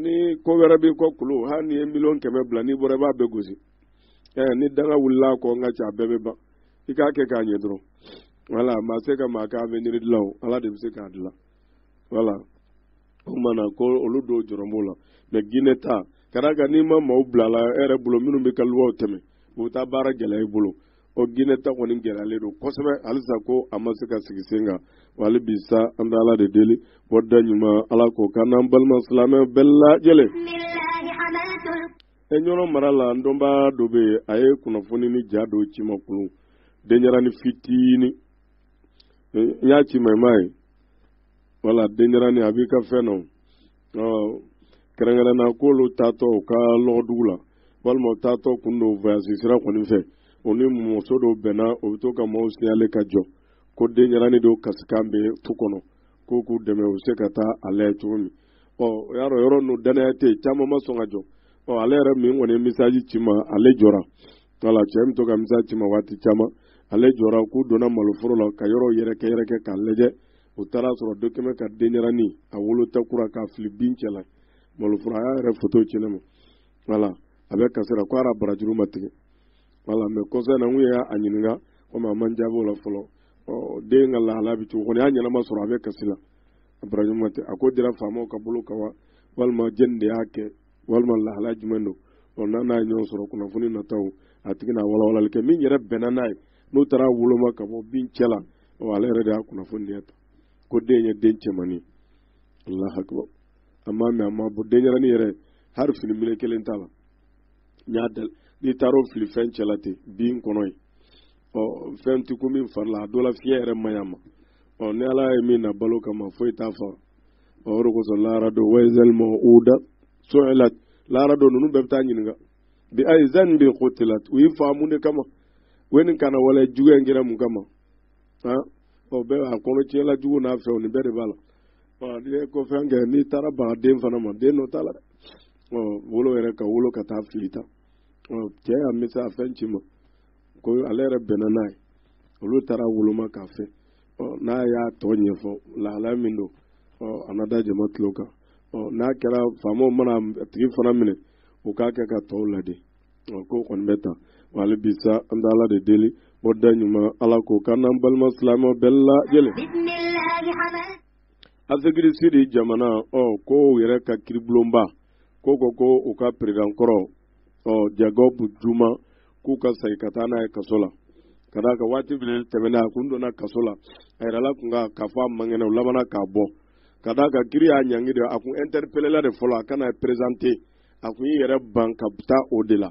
ni ko wɛrɛ b'i kɔ kulo hali ni ye 1,100,000 bila n'i bɔra i b'a bɛɛ gosi ni danga wulila kɔ n ka ca a bɛɛ bɛ ban i k'a kɛ k'a ɲɛ dɔrɔn voilà maa se ka maa ka avenir dilan o Ala de bɛ se k'a dilan voilà o kumana ko olu dɔw jɔrɔ b'o la mais Guinée ta ka d'a kan n'i ma maaw bila la e yɛrɛ bolo minnu bɛ ka luwaw tɛmɛ u bɛ taa baara gɛlɛya i bolo o Guinée ta kɔni gɛlɛyalen don kosɛbɛ halisa ko a ma se ka sigi sen kan wa hali bi sa an bɛ Ala de deli wada ɲuman Ala k'o k'an n'an balima silamɛ bɛɛ lajɛlen ɲɔnɔ mara la n dɔnbaa dɔ bɛ yen a ye kunnafoni ni ja dɔw ci ma kulun denyɛrɛni fitinin n y'a ci ma i m'a ye wala denyɛrɛni a b'i ka fɛn na kɛrɛnkɛrɛnna k'olu taatɔ u ka lɔgɔdugu la walima u taatɔ kun don voyage sira kɔni fɛ o ni muso dɔw bɛnna o bɛ to ka maaw signalé ka jɔ ko denyɛrɛni dɔw kasikan bɛ tu kɔnɔ ko k'u dɛmɛ u bɛ se ka taa a lajɛ cogo min y'a dɔn yɔrɔ ninnu danaya tɛ yen caman ma sɔn ka jɔ ale yɛrɛ min kɔni ye message ci ma ale jɔra wala cɛ min to ka message ci ma waati caman ale jɔra k'u donna maloforo la ka yɔrɔ yɛrɛkɛ k'a lajɛ u taara sɔrɔ dɔ kɛmɛ ka denyɛrɛni a wolota kura k'a fili bin cɛ la maloforo a y'a yɛrɛ photo ci ne ma wala a bɛ kasira ko ara barajuru ma tigɛ wala mais conseil na n kun y'a ɲininka komi a man jaabi o la fɔlɔ den ka lahala bɛ cogo kɔni y'a ɲɛnama sɔrɔ a bɛ kasi la a barajuru ma tigɛ a ko dira faamaw ka bolo kan wa walima jɛni de y'a kɛ walima lahala jumɛn don n'a ye ɲɔgɔn sɔrɔ kunnafoni nataw a tigi n'a walawalali kɛ min yɛrɛ bɛnna n'a ye n'o taara woloma ka bɔ bin cɛ la ale yɛrɛ de y'a kunnafoni de ta ko den ye den cɛmanni Allahu akbar a m'a mɛn a ma bɔ denyɛrɛni yɛrɛ hali fini minɛ kelen t'a la n'i taara o fili fɛn cɛ la ten bin kɔnɔ ye fɛn ti ko min fari la a dɔ la fiɲɛ yɛrɛ man ɲi a ma ni Ala ye min na balo kama foyi t'a fa o de kosɔn lahara don wayizɛli mawuda su'ilat lahara don ninnu bɛɛ bɛ taa ɲininka bi ay zanbi qutilat wi faamunde kama weni kana wala juge ngira mun kama ha o be a kono ci la jugu na few ni be de bala wa de ko fenge ni taraba den fana ma den no tala o wolo ere ka wolo ka ta filita o je a misa fenci ma ko alere benanai olu tara wolo ma ka fe o na ya to nyefo la la mindo o anada je matloka o na kera famo mana tigi fana mine o ka ka to lade o ko kon beta wala bisa andala de deli bodda nyuma ala ko kanam bal maslamo bella jele azagiri sidi jamana o ko yere ka kirblomba ko o ka president koro o jagob juma ku ka sai katana e kasola kada ka wati bil temena kundo na kasola ay rala kunga kafa mangena labana ka bo kada ka kiriya nyangi de akun interpeller de fola kana présenter akun yere banka buta odela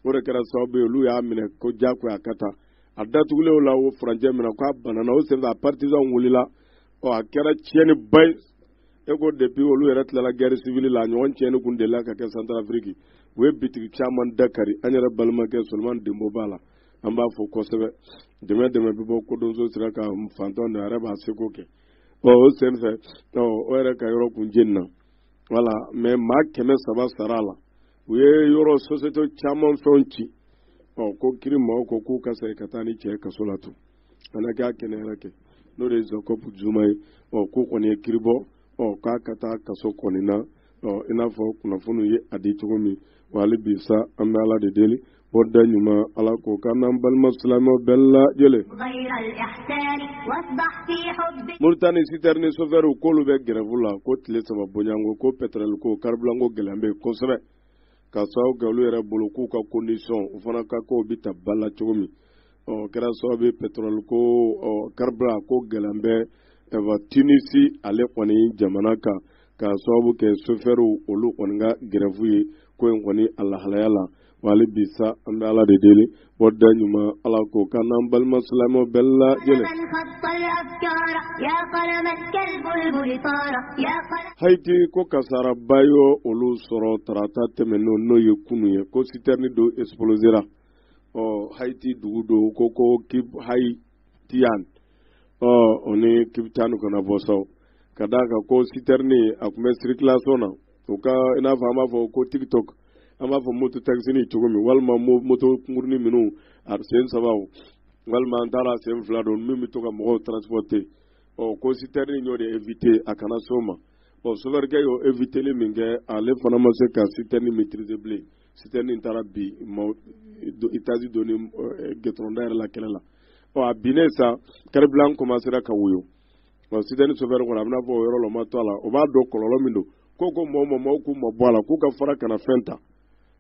ore kera sababu lu ya mine ko jako akata adatugule ola wo franje mina ko banana o se va partisan wulila o akera chieni bay ego depuis olu yere tla la guerre civile la nyon chieni kunde la ka ke Central Afrique we bitigi chairman Dakari anyara balma ke Solman Dembo Bala amba fo ko sebe deme bi bo ko donzo sira ka fanton de araba seko ke o sen fe o ere ka yoro kunjenna wala me ma keme saba sarala we yoro société chairman fonchi o ko kiri mo ko ku ka sai katani che ka solatu ana ga kene rake no de zoko pu jumai o ko ko ne kiribo o ka kata ka so ko ni na o ina fo kuna funu ye adi chugumi wali bisa amala de deli bodda nyuma ala ko kanam bal maslamo bella jele murtani siterni soferu ko lu be grevula ko tile sama bonyango ko petrol ko karblango gelambe ko sebe ka saw galu yɛrɛ bolo k'u ka condition o fana ka ko bi ta bala cogo min kɛra sababu petrol ko carburant ko gɛlɛn bɛ Tunisi ale kɔni jamana kan ka sababu kɛ chauffeur olu kɔni ka grève ye ko in kɔni a lahalaya la wali bisa an bɛ ala de deli wadda ɲuman ala ko kan'an balima silamɛw bɛɛ lajɛlen Haiti ko kasara bayo olu sɔrɔ tarata tɛmɛnenw n'o ye kunu ye ko citerne do explosera Haiti dugu do ko Haitian o ni Kiptan kana bɔsɔn ka d'a kan ko citerne a tun bɛ circulation na o ka i n'a fɔ an b'a fɔ ko TikTok an b'a fɔ moto taxi ni cogo min walima moto kunkurunin minnu a sen sabaw walima an taara sen fila don min bɛ to ka mɔgɔw transporter ko citerne y'o de éviter a kana s'o ma sofɛrikɛ y'o éviter min kɛ ale fana ma se ka citerne maîtriser bilen citerne taara bi itazi donni gɛtɔrɔnda yɛrɛ la kɛlɛ la a binnen sa carburant commencera ka woyo citerne sofɛr kɔnɔ a bɛna fɔ o yɔrɔ la o ma to a la o b'a dɔn kɔlɔlɔ min don ko mɔgɔw k'u ma bɔ a la k'u ka fara kana fɛn ta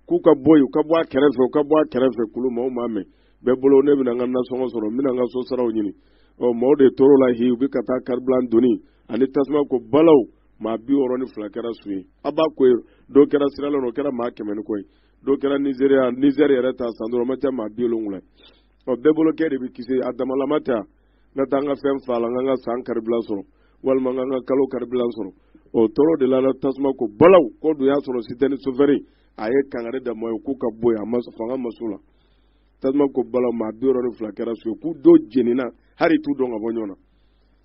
k'u ka bɔ yen u ka bɔ a kɛrɛfɛ kulu maaw m'a mɛn bɛɛ bolo ne bɛna n ka nasɔngɔ sɔrɔ n bɛna n ka so saraw ɲini maaw de tor'o la hi u bɛ ka taa carburant donni ani tasuma ko balaw maa 62 kɛra su ye a b'a ko ye dɔw kɛra Sierra Leone o kɛra maa 100 ni kɔ ye dɔw kɛra Niger yɛrɛ ta san dɔrɔn o ma ca maa 70 bɛɛ bolo kɛ de bɛ kisi a damalama tɛ n ka taa n ka fɛn fa la n ka n ka san carburant sɔrɔ walima n ka n ka kalo carburant sɔrɔ tɔɔrɔ de la tasuma ko balaw ko dun y'a sɔrɔ citerne chauffeur a ye kangare da mɔgɔw k'u ka bɔ yen fanga ma s'u la tasuma ko balaw maa 62 kɛra su ye k'u dɔw jenina hali t'u dɔn ka bɔ ɲɔgɔn na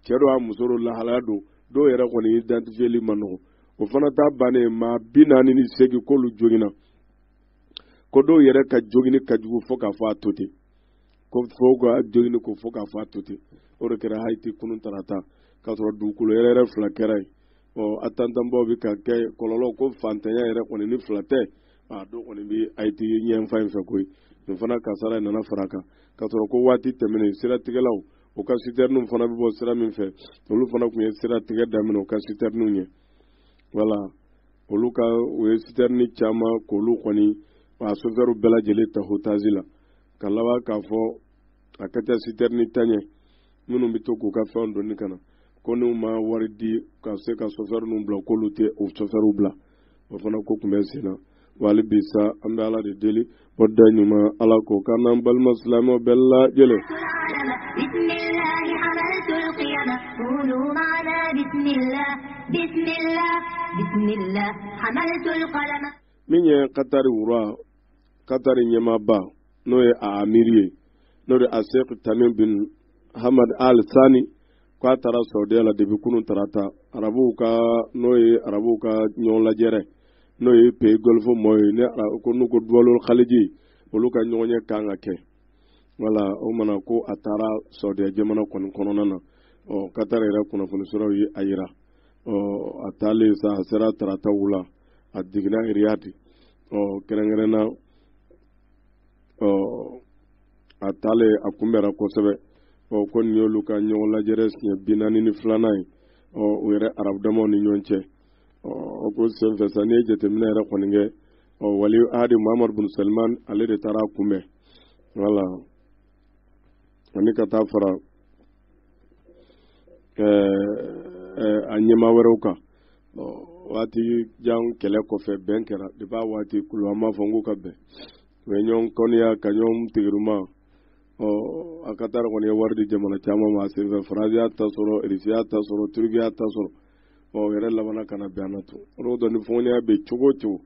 cɛ dɔw a muso dɔw lahalaya don dɔw yɛrɛ kɔni identifieli ma nɔgɔ o fana ta bannen maa 48 k'olu jogina ko dɔw yɛrɛ ka jogini ka jugu fo k'a fɔ a to ten ko fo ka jogini ko fo k'a fɔ a to ten o de kɛra Haiti kunun tarata k'a sɔrɔ dugukolo yɛrɛ 2 kɛra yen a tantanbaw bɛ ka kɛ kɔlɔlɔ ko fantanya yɛrɛ kɔni ni 2 tɛ dɔw kɔni bɛ Haiti ɲɛnfa in fɛ koyi nin fana kasara in nana fara kan k'a sɔrɔ ko waati tɛmɛnen siratigɛlaw o ka citerne fana bɛ bɔ sira min fɛ olu fana tun ye siratigɛ daminɛ o ka citerne ɲɛ wala olu ka o ye citerne caman k'olu kɔni a chauffeur bɛɛ lajɛlen ta otage la ka laban k'a fɔ a ka ca citerne ta ɲɛ minnu bɛ to k'u ka fɛnw donni ka na ko n'u ma wari di ka se ka chauffeur ninnu bila k'olu tɛ o chauffeur bila o fana ko tun bɛ sen na wali bi sa an bɛ ala de deli o da ɲuman ala ko k'an n'an balima silamɛw bɛɛ lajɛlen. min ye Katari wura Katari Nyamaba, Noe Amiri, Noe Asek Tamim bin Hamad Al Sani, Quatara Sodela de Bukunu Tarata, Arabuka, Noe Arabuka Nyon Lajere, Noe Pe Golfo Moy, Kunuku Dwalo Khaliji, Uluka Nyonya Kangake. Wala Omana ko Atara Sode Gemana Kononana, or Katara Kunafunisura Ayira, or Atali Sahara Tarata Ula, at Digna Iriati, or Kerangarena, or Atale Akumera Kosebe, or Konyo Luka Nyola Jeres, Binanini Flanai, or Were Arabdamon in Yonche, or Kusen Vesanage, Teminera Koninge, or Wali Adi Muhammad bin Salman, Ale de Tara Kume. Wala. Anika tafara anyema weroka wati jang kele kofe benkera diba wati kulama fongu kabe wenyon konya kanyom tigiruma akatar konya wardi jamana chama ma sirve frazia tasoro irisia tasoro turgia tasoro yere labana kana bianatu rodo ni fonya be chugochu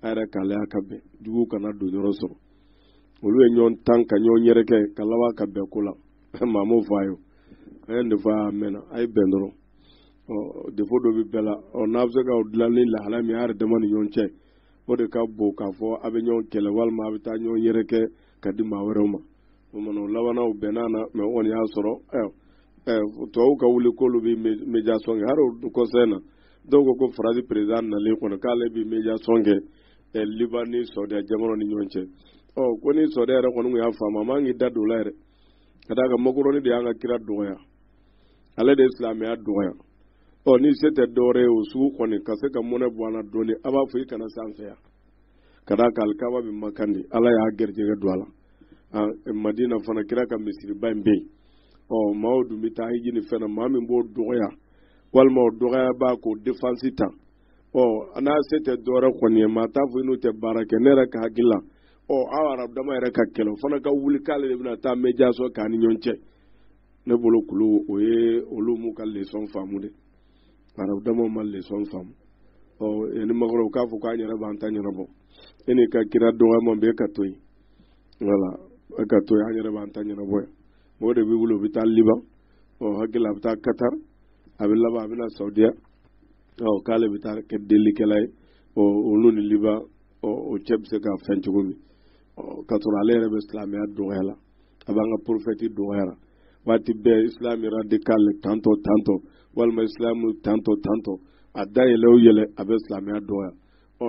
ara kale akabe jugu kana do nyoroso olu enyon tanka nyon yereke kalawa kabe kula mamu fayo ende fa mena ay bendro de fodo bi bela o nabse ka odlani la hala mi har demani yonche o de ka bo ka fo abe nyon kele wal ma abita nyon yereke kadima weroma o mono lawana o benana me won ya soro to ka wuli ko lu bi meja songe haro ko sena dogo ko frazi president na le kono kale bi meja songe e libani so de jamono ni yonche ko ni so de ra kono ya fama mangi dadu laire kada ga mogoroni de anga kira doya ale de islamia doya ni sete dore usu koni kase ka mona bwana doni aba fu kana sanfe ya kada ka alkaba bi makandi ala ya gerje ga dwala madina fana kira ka misri bambe maudu mita hijini fena mami mbo doya wal mo doya ba ko defense ta ana sete dore koni mata fu inu te barake nera ka hagila Arab dama yɛrɛ ka kɛlɛ fana ka wuli k'ale de bɛna taa média sɔrɔ k'a ni ɲɔgɔn cɛ ne bolo kulu o ye olu m'u ka leçon faamu de Arab dama ma leçon faamu ni magɔrɔw k'a fɔ k'an yɛrɛ b'an ta ɲɛnabɔ e ni ka kira dɔgɔyama bɛ ka to yen voilà e ka to yen an yɛrɛ b'an ta ɲɛnabɔ yan o de b'i bolo o bɛ taa Liban hakili a bɛ taa Qatar a bɛ laban a bɛ na Saudiya k'ale bɛ taa kɛ delikɛla ye olu ni Liban o cɛ bɛ se ka fɛn cogo min ka sɔrɔ ale yɛrɛ bɛ silamɛya dɔgɔyala a b'an ka porofɛti dɔgɔyara waati bɛɛ islam radical tantɔ walima islam tantɔ a da yɛlɛ o yɛlɛ a bɛ silamɛya dɔgɔya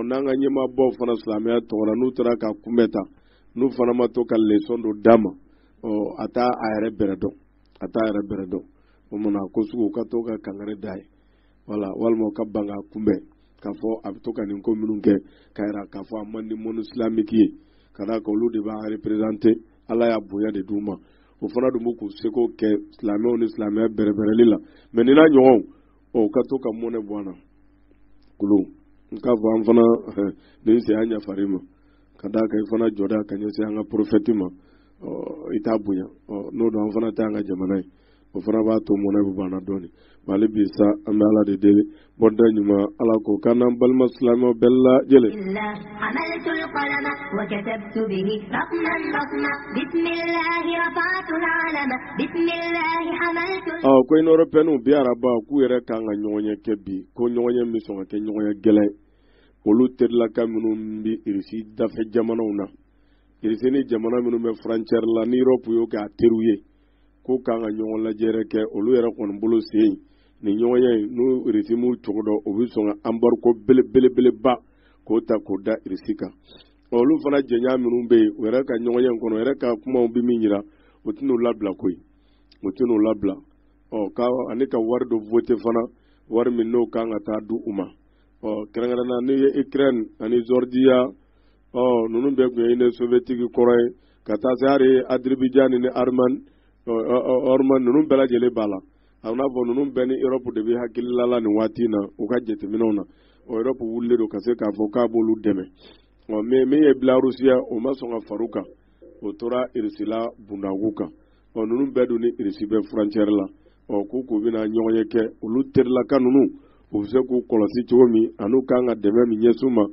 n'an ka ɲɛmaabaw fana silamɛya tɔgɔra n'u taara ka kunbɛ ta n'u fana ma to ka leçon dɔ d'a ma a t'a yɛrɛ bɛrɛ dɔn o mana ko sugu ka to ka kangari da ye walima ka ban ka kunbɛ k'a fɔ a bɛ to ka nin ko minnu kɛ k'a yira k'a fɔ a man di mɔni silamiki ye ka da olu de b'a représenter ala y'a bonya de d'u ma o fana dun b'u k'u seko kɛ silamɛw ni silamɛya bɛrɛbɛrɛli la mais nin n'a ɲɔgɔnw ka to ka mɔnɛ bɔ an na kulu n k'a fɔ an fana nin se an ɲafar'i ma ka da kan i fana jɔda ka ɲɛsin an ka prophète ma i t'a bonya n'o don an fana tɛ an ka jamana ye o fana b'a to mɔnɛ bɛ banna dɔɔni wali bi sa an bɛ ala de deli bɔda ɲuman ala ko k'an n'an balima silamɛw bɛɛ lajɛlen حملت القلم وكتبت به رقما بسم الله رفعت العلم بسم الله حملت ko ino européenne bi araba ku yɛrɛ kan ka ɲɔgɔn kɛ bi ko ɲɔgɔn min sɔn ka kɛ ɲɔgɔn gɛlɛn olu terilaka minnu bi irisi dafɛ jamanaw na irisi ni jamana minnu bɛ frontière la ni Europe y'o kɛ a teriw ye ko kan ka ɲɔgɔn lajɛ kɛ olu yɛrɛ kɔni bolo sen ni ɲɔgɔn n'u irisi m'u cogo dɔn o bi sɔn ka embargo belebeleba k'o ta k'o da irisi kan olu fana jɛɲa minnu bɛ yen o yɛrɛ ka ɲɔgɔn kɔnɔ yɛrɛ ka kumaw bi min yira o tɛn'u labila koyi o tɛn'u labila ani ka wari dɔ vote fana wari min n'o kan ka taa di u ma kɛrɛnkɛrɛnna ni ye Ukraine ani Georgia ninnu bɛɛ tun ye Union soviétique kɔrɔ ye ka taa se hali Azerbaïdjan ni Arman ninnu bɛɛ lajɛlen b'a la a n'a fɔ ninnu bɛɛ ni Europe de bɛ hakilila nin waati in na u ka jateminɛw na Europe wulilen don ka se k'a fɔ k'a b'olu dɛmɛ mais min ye Belarusiya o ma sɔn ka far'u kan o tora irisi la bundagu kan ninnu bɛɛ dun ni irisi bɛ frontière la k'u bɛna ɲɔgɔn kɛ olu terilaka ninnu u bɛ se k'u kɔlɔsi cogo min an'u kan ka dɛmɛ min ɲɛsin u ma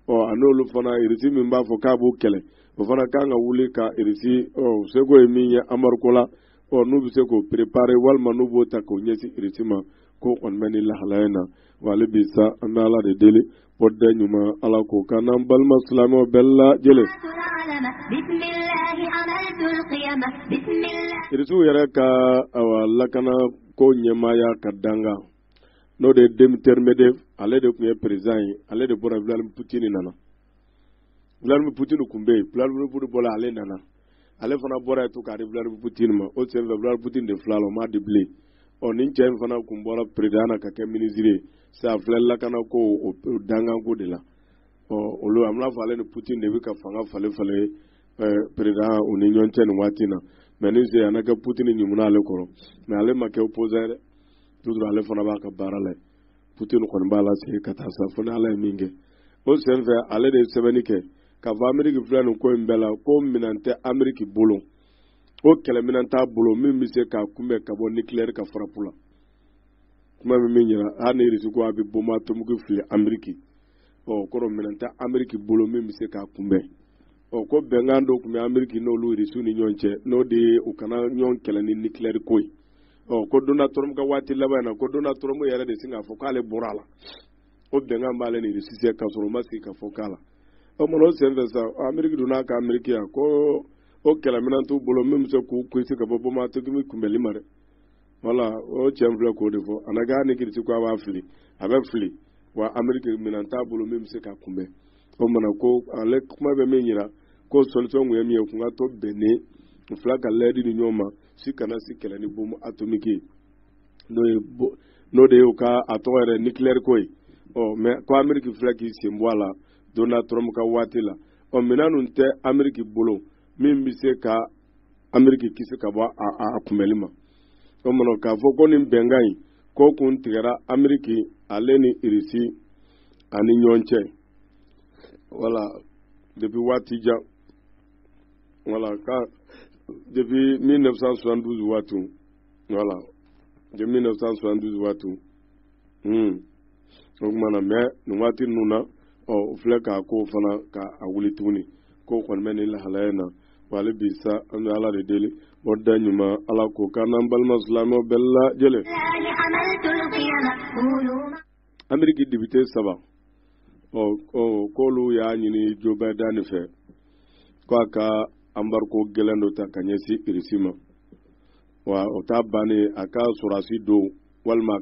a n'olu fana irisi min b'a fɔ k'a b'u kɛlɛ o fana kan ka wuli ka irisi seko ye min ye amariko la n'u bɛ se k'o préparer walima n'u b'o ta k'o ɲɛsin irisi ma ko kɔni bɛ ni lahalaya in na wa ale bi sa an bɛ ala de deli bɔda ɲuman ala k'o kan n'an balima silamɛw bɛɛ lajɛlen. irisiw yɛrɛ ka lakana ko ɲɛmaaya ka danga n'o de ye Dimitri Medvedev ale de tun ye président ye ale de bɔra Vladimir Poutine nana Vladimir Poutine tun bɛ yen Vladimir Poutine bɔra ale nana ale fana bɔra yen to k'a di Vladimir Poutine ma o senfɛ Vladimir Poutine de filɛ la o m'a di bilen nin cɛ in fana tun bɔra président na ka kɛ ministre ye sa filɛ lakana ko o danganko de la olu an b'a fɔ ale ni Poutine de bɛ ka fanga falen président u ni ɲɔgɔn cɛ nin waati na mais ni se ana kɛ Poutine ɲumuna ale kɔrɔ mais ale ma kɛ opposant dɛ toujours ale fana b'a ka baara la Poutine kɔni b'a la segin ka taa sa fo ni ala ye min kɛ o senfɛ ale de ye sɛbɛnni kɛ k'a fɔ Amérique filɛ nin ko in bɛɛ la ko minɛn tɛ Amérique bolo o kɛlɛminɛn t'a bolo min bɛ se k'a kunbɛn ka bɔ nucléaire ka frappe la kuma min yira hali ni Russie ko a bɛ bombe atomique fili Amérique kɔrɔ minɛn tɛ Amérique bolo min bɛ se k'a kunbɛn ko bɛnkan dɔ tun bɛ Amérique n'olu Russie ni ɲɔgɔn cɛ n'o de ye u kana ɲɔgɔn kɛlɛ ni nucléaire ko ye ko Donald Trump ka waati laban in na ko Donald Trump yɛrɛ de sin k'a fɔ k'ale bɔra a la o bɛnkan b'ale ni Russie cɛ k'a sɔrɔ o ma sigi ka fɔ k'a la o senfɛ sa Amérique donna ka Amérique yan ko o kɛlɛminɛn t'u bolo min bɛ se k'u kisi ka bɔ bombe atomique kunbɛli ma dɛ voilà o cɛ in filɛ k'o de fɔ a na kɛ hali ni Russie ko a b'a fili a bɛ fili wa Amérique minɛn t'a bolo min bɛ se k'a kunbɛn o mana ko ale kuma bɛ min yira ko solution kun ye min ye kun ka to bɛnnen u fila ka layidu ni ɲɔgɔn ma si kana si kɛlɛ ni bombe atomique ye n'o de ye u ka a tɔgɔ yɛrɛ nucléaire ko ye mais ko Amérique filɛ k'i sen bɔ a la Donald Trump ka waati la minɛn ninnu tɛ Amérique bolo min bɛ se ka Amérique kisi ka bɔ a kunbɛli ma o mana k'a fɔ ko nin bɛnkan in ko kun tigɛra Amérique ale ni Russie ani ɲɔgɔn cɛ voilà depuis waati jan voilà depuis 1972 waati voilà de 1972 waati o kumana mais nin waati ninnu na o filɛ k'a ko fana k'a wuli tuguni ko kɔni bɛ nin lahalaya in na wa hali bi sa an bɛ ala de deli o da ɲuman ala k'o k'an n'an balima silamɛw bɛɛ lajɛlen. Amérique député 3 k'olu y'a ɲini Joe Biden fɛ k'a ka embargo gɛlɛn dɔ ta ka ɲɛsin Russie ma wa o t'a bannen a ka sɔrɔdasi don walima a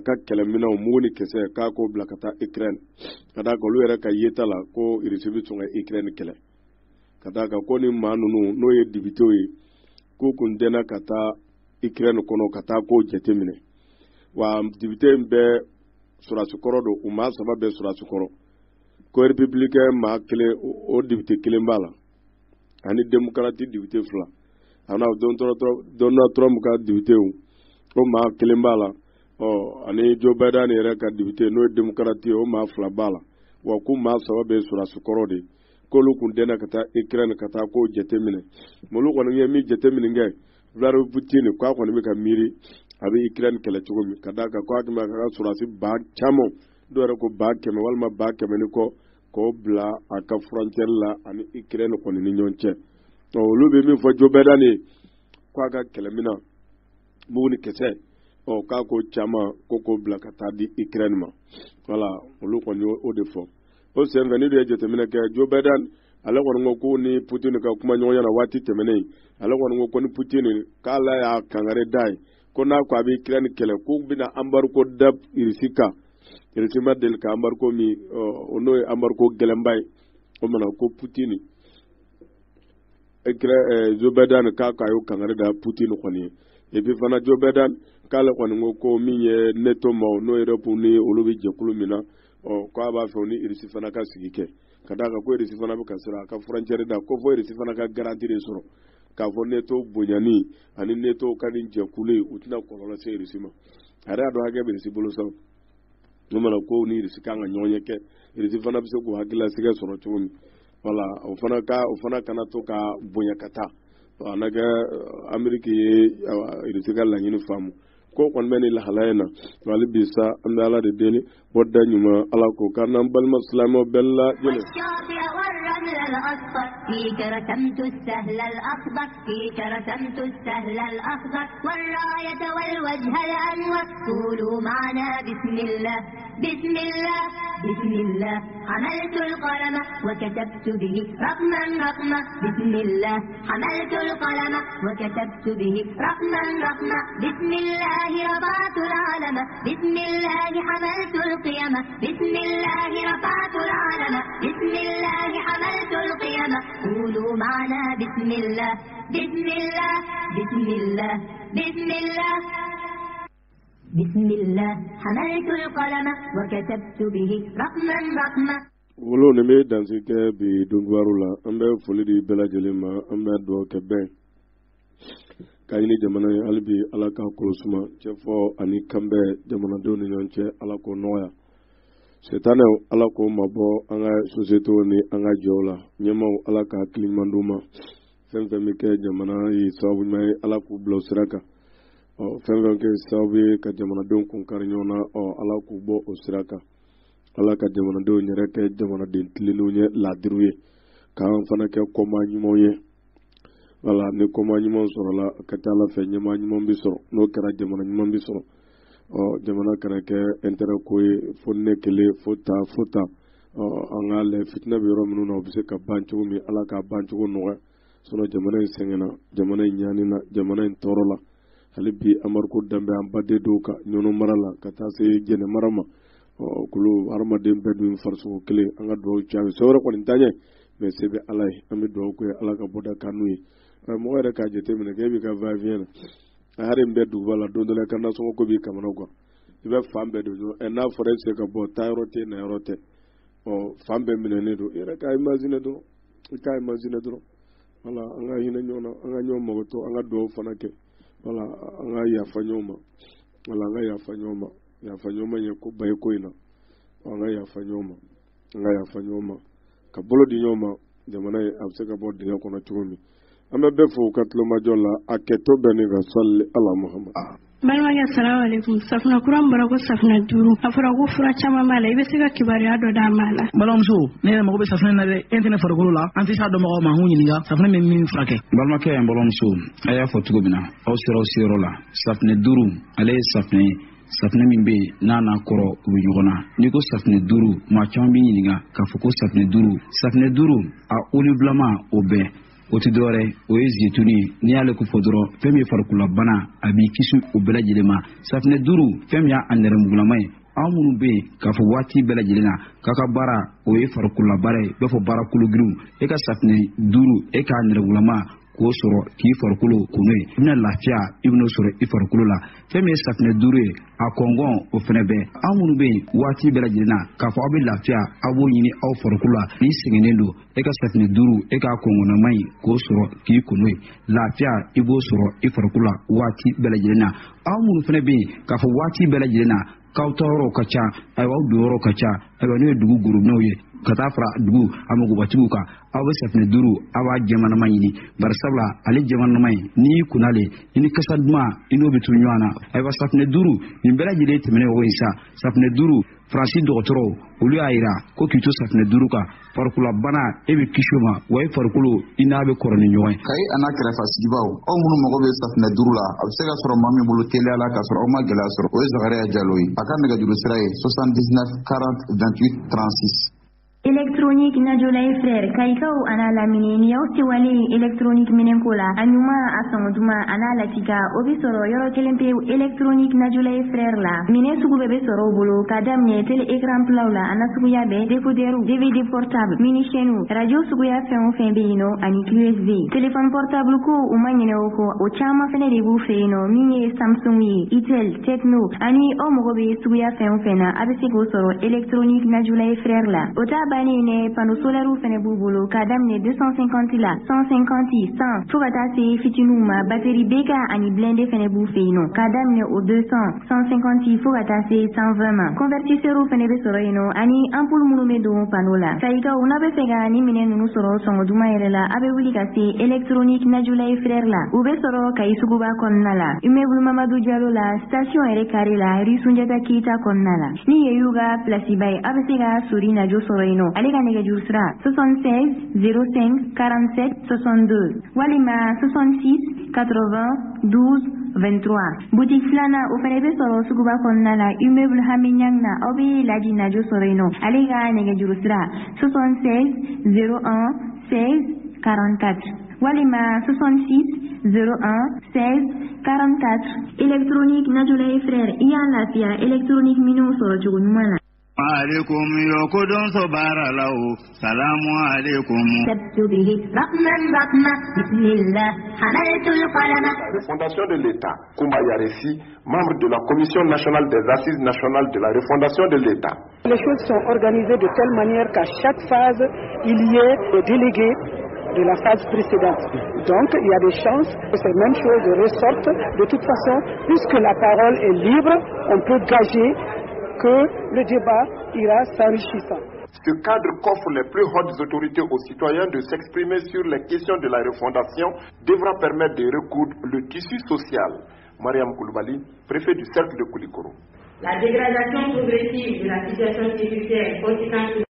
ka kɛlɛminɛnw mugu ni kisɛ k'a k'o bila ka taa Ukraine ka d'a kan olu yɛrɛ ka yeta la ko Russie bɛ sɔn ka Ukraine kɛlɛ ka d'a kan ko ni maa ninnu n'o ye député ye k'u kun dɛnna ka taa Ukraine kɔnɔ ka taa k'o jateminɛ wa député in bɛɛ sɔrɔdasi kɔrɔ don u maa 3 bɛɛ sɔrɔdasi kɔrɔ ko républicain maa 1 o député 1 b'a la ani démocrate député 2 ana Donald Trump ka député o maa 1 b'a la ani Joe Biden yɛrɛ ka député n'o ye démocrate o maa 2 b'a la wa k'u maa 3 bɛɛ sɔrɔdasi kɔrɔ de k'olu kun dɛnna ka taa Ukraine ka taa k'o jateminɛ olu kɔni ye min jateminɛ kɛ Vladimir Poutine k'a kɔni bɛ ka miiri a bɛ Ukraine kɛlɛ cogo min ka d'a kan k'a tun bɛ ka sɔrɔdasi ba caman dɔw yɛrɛ ko 100 walima 100 ni kɔ k'o bila a ka frontière la ani Ukraine kɔni ni ɲɔgɔn cɛ olu bɛ min fɔ Joe Biden ye k'a ka kɛlɛminɛn mugu ni kisɛ k'a ko caman k'o bila ka taa di Ukraine ma voilà olu kɔni o de fɔ o senfɛ ni de ye jateminɛ kɛ Joe Biden ale kɔni ko ko ni Putin ka kuma ɲɔgɔnya na waati tɛmɛnen ale kɔni ko ni Putin k'ale y'a kangare da ye ko n'a ko a bɛ Ukraine kɛlɛ k'u bɛna embargo da Russie kan Russie ma deli ka embargo min n'o ye embargo gɛlɛnba ye o mana ko Putin Joe Biden k'a y'o kangare da Putin kɔni ye et puis fana Joe Biden k'ale kɔni ko min ye NATO ma n'o ye Europe ni olu bɛ jɛkulu min na ko a b'a fɛ ni Russie fana ka sigi kɛ ka d'a kan ko Russie fana bɛ ka siran a ka frontière da ko fo Russie fana ka garantie de sɔrɔ k'a fɔ NATO bonyani ani NATO ka nin jɛkulu ye u tɛna kɔlɔlɔ se Russie ma a yɛrɛ y'a dɔn hakɛ bɛ Russie bolo sa o mana ko ni Russie kan ka ɲɔgɔn ye kɛ Russie fana bɛ se k'u hakililasigi sɔrɔ cogo min voilà o fana kana to ka bonya ka taa a na kɛ Amérique ye Russie ka laɲini faamu ko kɔni bɛ ni lahalaya in na hali bi sa an bɛ ala de deli o da ɲuman ala ko k'an n'an balima silamɛw bɛɛ lajɛlen الأصفر فيك رسمت السهل الأخضر فيك رسمت السهل الأخضر والراية والوجه الأنور قولوا معنا بسم الله بسم الله بسم الله حملت القلم وكتبت به رقما رقما بسم الله حملت القلم وكتبت به رقما رقما بسم الله رفعت العلم بسم الله حملت القيم بسم الله رفعت العلم بسم الله حملت القيم قولوا معنا بسم الله بسم الله بسم الله بسم الله بسم الله حملت القلم وكتبت به رقما رقما wolo ne me dansike bi dungwaru la ambe foli di bela jelima ambe do kebe kayini jamana albi alaka kulusuma chefo ani kambe jamana do ni nyonche alako noya setane alako mabo anga societe ni anga jola nyema alaka klimanduma femfe mike jamana yi sabu mai alako blosraka fɛn kɛ sababu ye ka jamanadenw kun kari ɲɔgɔn na ala k'u bɔ o sira kan ala ka jamanadenw yɛrɛ kɛ jamanaden tilennenw ye laadiru ye k'an fana kɛ kɔma ɲumanw ye wala ni kɔma ɲuman sɔrɔla a ka ca ala fɛ ɲɛma ɲuman bi sɔrɔ n'o kɛra jamana ɲuman bi sɔrɔ jamana kana kɛ intérêt ko ye fo ne kelen fo ta an ka lajɛ fitinɛ bɛ yɔrɔ minnu na o bɛ se ka ban cogo min ala k'a ban cogo nɔgɔya sinon jamana in sɛgɛnna jamana in ɲanina jamana in tɔɔrɔ la hali bi amariko danbe an baden dɔw kan ɲɔnɔ mara la ka taa se jɛnɛ mara ma kulu hadamaden bɛɛ dun farisogo kelen an ka dugawu caabi so wɛrɛ kɔni t'an ye mais se bɛ ala ye an bɛ dugawu kɛ ala ka bɔda kan n'u ye mɔgɔ yɛrɛ k'a jateminɛ k'e b'i ka va-et-vient na a hari min bɛ duguba la don dɔ la i ka nasɔngɔ ko b'i kamana kuwa i bɛ fan bɛɛ don n'a fɔra e bɛ se ka bɔ taa yɔrɔ tɛ na yɔrɔ tɛ fan bɛɛ minɛnen don i yɛrɛ k'a imaginer dɔrɔn wala an ka hinɛ ɲɔgɔn na an ka ɲɔgɔn mago to an ka dugawu fana kɛ wala an ka yafa ɲɔgɔn ma wala an ka yafa ɲɔgɔn ma ye ko ba ye ko in na an ka yafa ɲɔgɔn ma ka bolo di ɲɔgɔn ma jamana ye a bɛ se ka bɔ dingɛ kɔnɔ cogo min an bɛ bɛɛ fo ka tulomajɔ la a kɛtɔ bɛɛ ni ka sɔli ala muhamad balimakɛ salamu alaikum safunɛ kura min bɔra ko safunɛ 5 a fɔra ko fura caman b'a la i bɛ se ka kibaruya dɔ d'a ma la balimamuso ne yɛrɛ mago bɛ safunɛ na dɛ e tɛ ne farikolo la an tɛ s'a dɔnbagaw ma an k'u ɲininka safunɛ bɛ min furakɛ balimakɛ yan balimamuso a y'a fɔ cogo min na aw sera aw seyɔrɔ la safunɛ 5 ale ye safunɛ min bɛ yen n'a n'a kɔrɔ u bɛ ɲɔgɔn na n'i ko safunɛ 5 maa caman b'i ɲininka k'a fɔ ko safunɛ 5 a oli bilama o bɛɛ o tɛ dɔwɛrɛ o ye zituni n'i y'ale ko fɔ dɔrɔn fɛn min ye farikololabana a b'i kisi o bɛɛ lajɛlen ma safunɛ 5 fɛn min y'a nɛrɛmugulama ye anw minnu bɛ yen k'a fɔ waati bɛɛ lajɛlen na k'a ka baara o ye farikololabaara ye i b'a fɔ baara kologirinw e ka safunɛ 5 e k'a nɛrɛmugulama k'o sɔrɔ k'i farikolo kunu ye i bɛna lafiya i bɛn'o sɔrɔ i farikolo la fɛn min ye safunɛ 5 ye a kɔngɔn o fɛnɛ bɛɛ anw minnu bɛ yen waati bɛɛ lajɛlen na k'a fɔ aw bɛ lafiya aw b'o ɲini aw farikolo la n'i sɛgɛnnen don e ka safunɛ 5 e k'a kɔngɔnnama in k'o sɔrɔ k'i kunu ye lafiya i b'o sɔrɔ i farikolo la waati bɛɛ lajɛlen na aw minnu fɛnɛ bɛ yen k'a fɔ waati bɛɛ lajɛlen na k'aw ta yɔrɔw ka ca ayiwa aw don yɔrɔw ka ca ayiwa n'o ye dugu gorobinɛw ye ka taa fara dugu a magobatigiw kan aw bɛ safunɛ 5 aw b'a jɛmanama ɲini bari sabula ale jɛmanama in n'i y'i kunnale i ni kasa duman i n'o bɛ to ɲɔgɔn na ayiwa safunɛ 5 nin bɛɛ lajɛlen tɛmɛnen o ye sa safunɛ 5 faransi dɔgɔtɔrɔw olu y'a yira ko k'i to safunɛ 5 kan farikololabana e bɛ kisi o ma wa e farikolo i n'a bɛ kɔrɔ ni ɲɔgɔn ye kayi a n'a kɛrɛfɛ sigibaw aw minnu mago bɛ safunɛ 5 la a bɛ se ka sɔrɔ maa min bolo teliya la k'a sɔrɔ aw ma gɛlɛya sɔrɔ o ye Zakariya Jalo ye a ka nɛgɛjuru sira ye 79 40 28 36 électronique Najolay frère Kaikaw ana lamini ni yaw ci wali électronique minen kola anyuma asanguduma ana latika obisoro yoro kelempe électronique Najolay frère la minen sugu bebe soro bolo kadamne télé écran plawla ana sugu yabe décoder DVD portable mini chaîne radio sugu ya fen bino ani USB téléphone portable ko umanyene ko o chama fene de bu feino mini Samsung yi Itel Tecno ani o mogobe sugu ya fen na abisi go soro électronique Najolay frère la ota bani ne panneau solaire ou fene bubulu kadam ne 250 la 150 100 fugata se fitinuma batterie beka ani blende fene bu feino kadam ne o 200 150 fugata se 120 ma convertisseur ou fene be soro ino ani ampoule munu me do panneau la kaika una be fega ni mine nunu soro songo duma yele la abe wuli ka se électronique Najolay frère la ube soro kai suguba konna la immeuble Mamadou Diallo la station ere kare la rue Sunjata Keita konna la ni yeyuga place bay abe sega suri na jo soro ino no alega nega jursra 76 05 47 62 walima 66 80 12 23 boutique flana ofrebe soro suguba konnala immeuble haminyangna obi ladina jo soreno alega nega jursra 76 01 16 44 walima 66 01 16 44 électronique Najolay frère iyan lafia électronique minu soro jugunmana عليكم يقدم صبر له سلام عليكم كتبت به رقما بسم الله حملت القلم. La refondation de l'État, Koumba Yaressi, membre de la Commission nationale des assises nationales de la refondation de l'État. Les choses sont organisées de telle manière qu'à chaque phase, il y ait des délégués de la phase précédente. Donc, il y a des chances que ces mêmes choses ressortent. De toute façon, puisque la parole est libre, on peut gager que le débat ira s'enrichissant. Ce cadre qu'offrent les plus hautes autorités aux citoyens de s'exprimer sur les questions de la refondation devra permettre de recoudre le tissu social. Mariam Koulibaly, préfet du cercle de Koulikoro. La dégradation progressive de la situation sécuritaire conséquente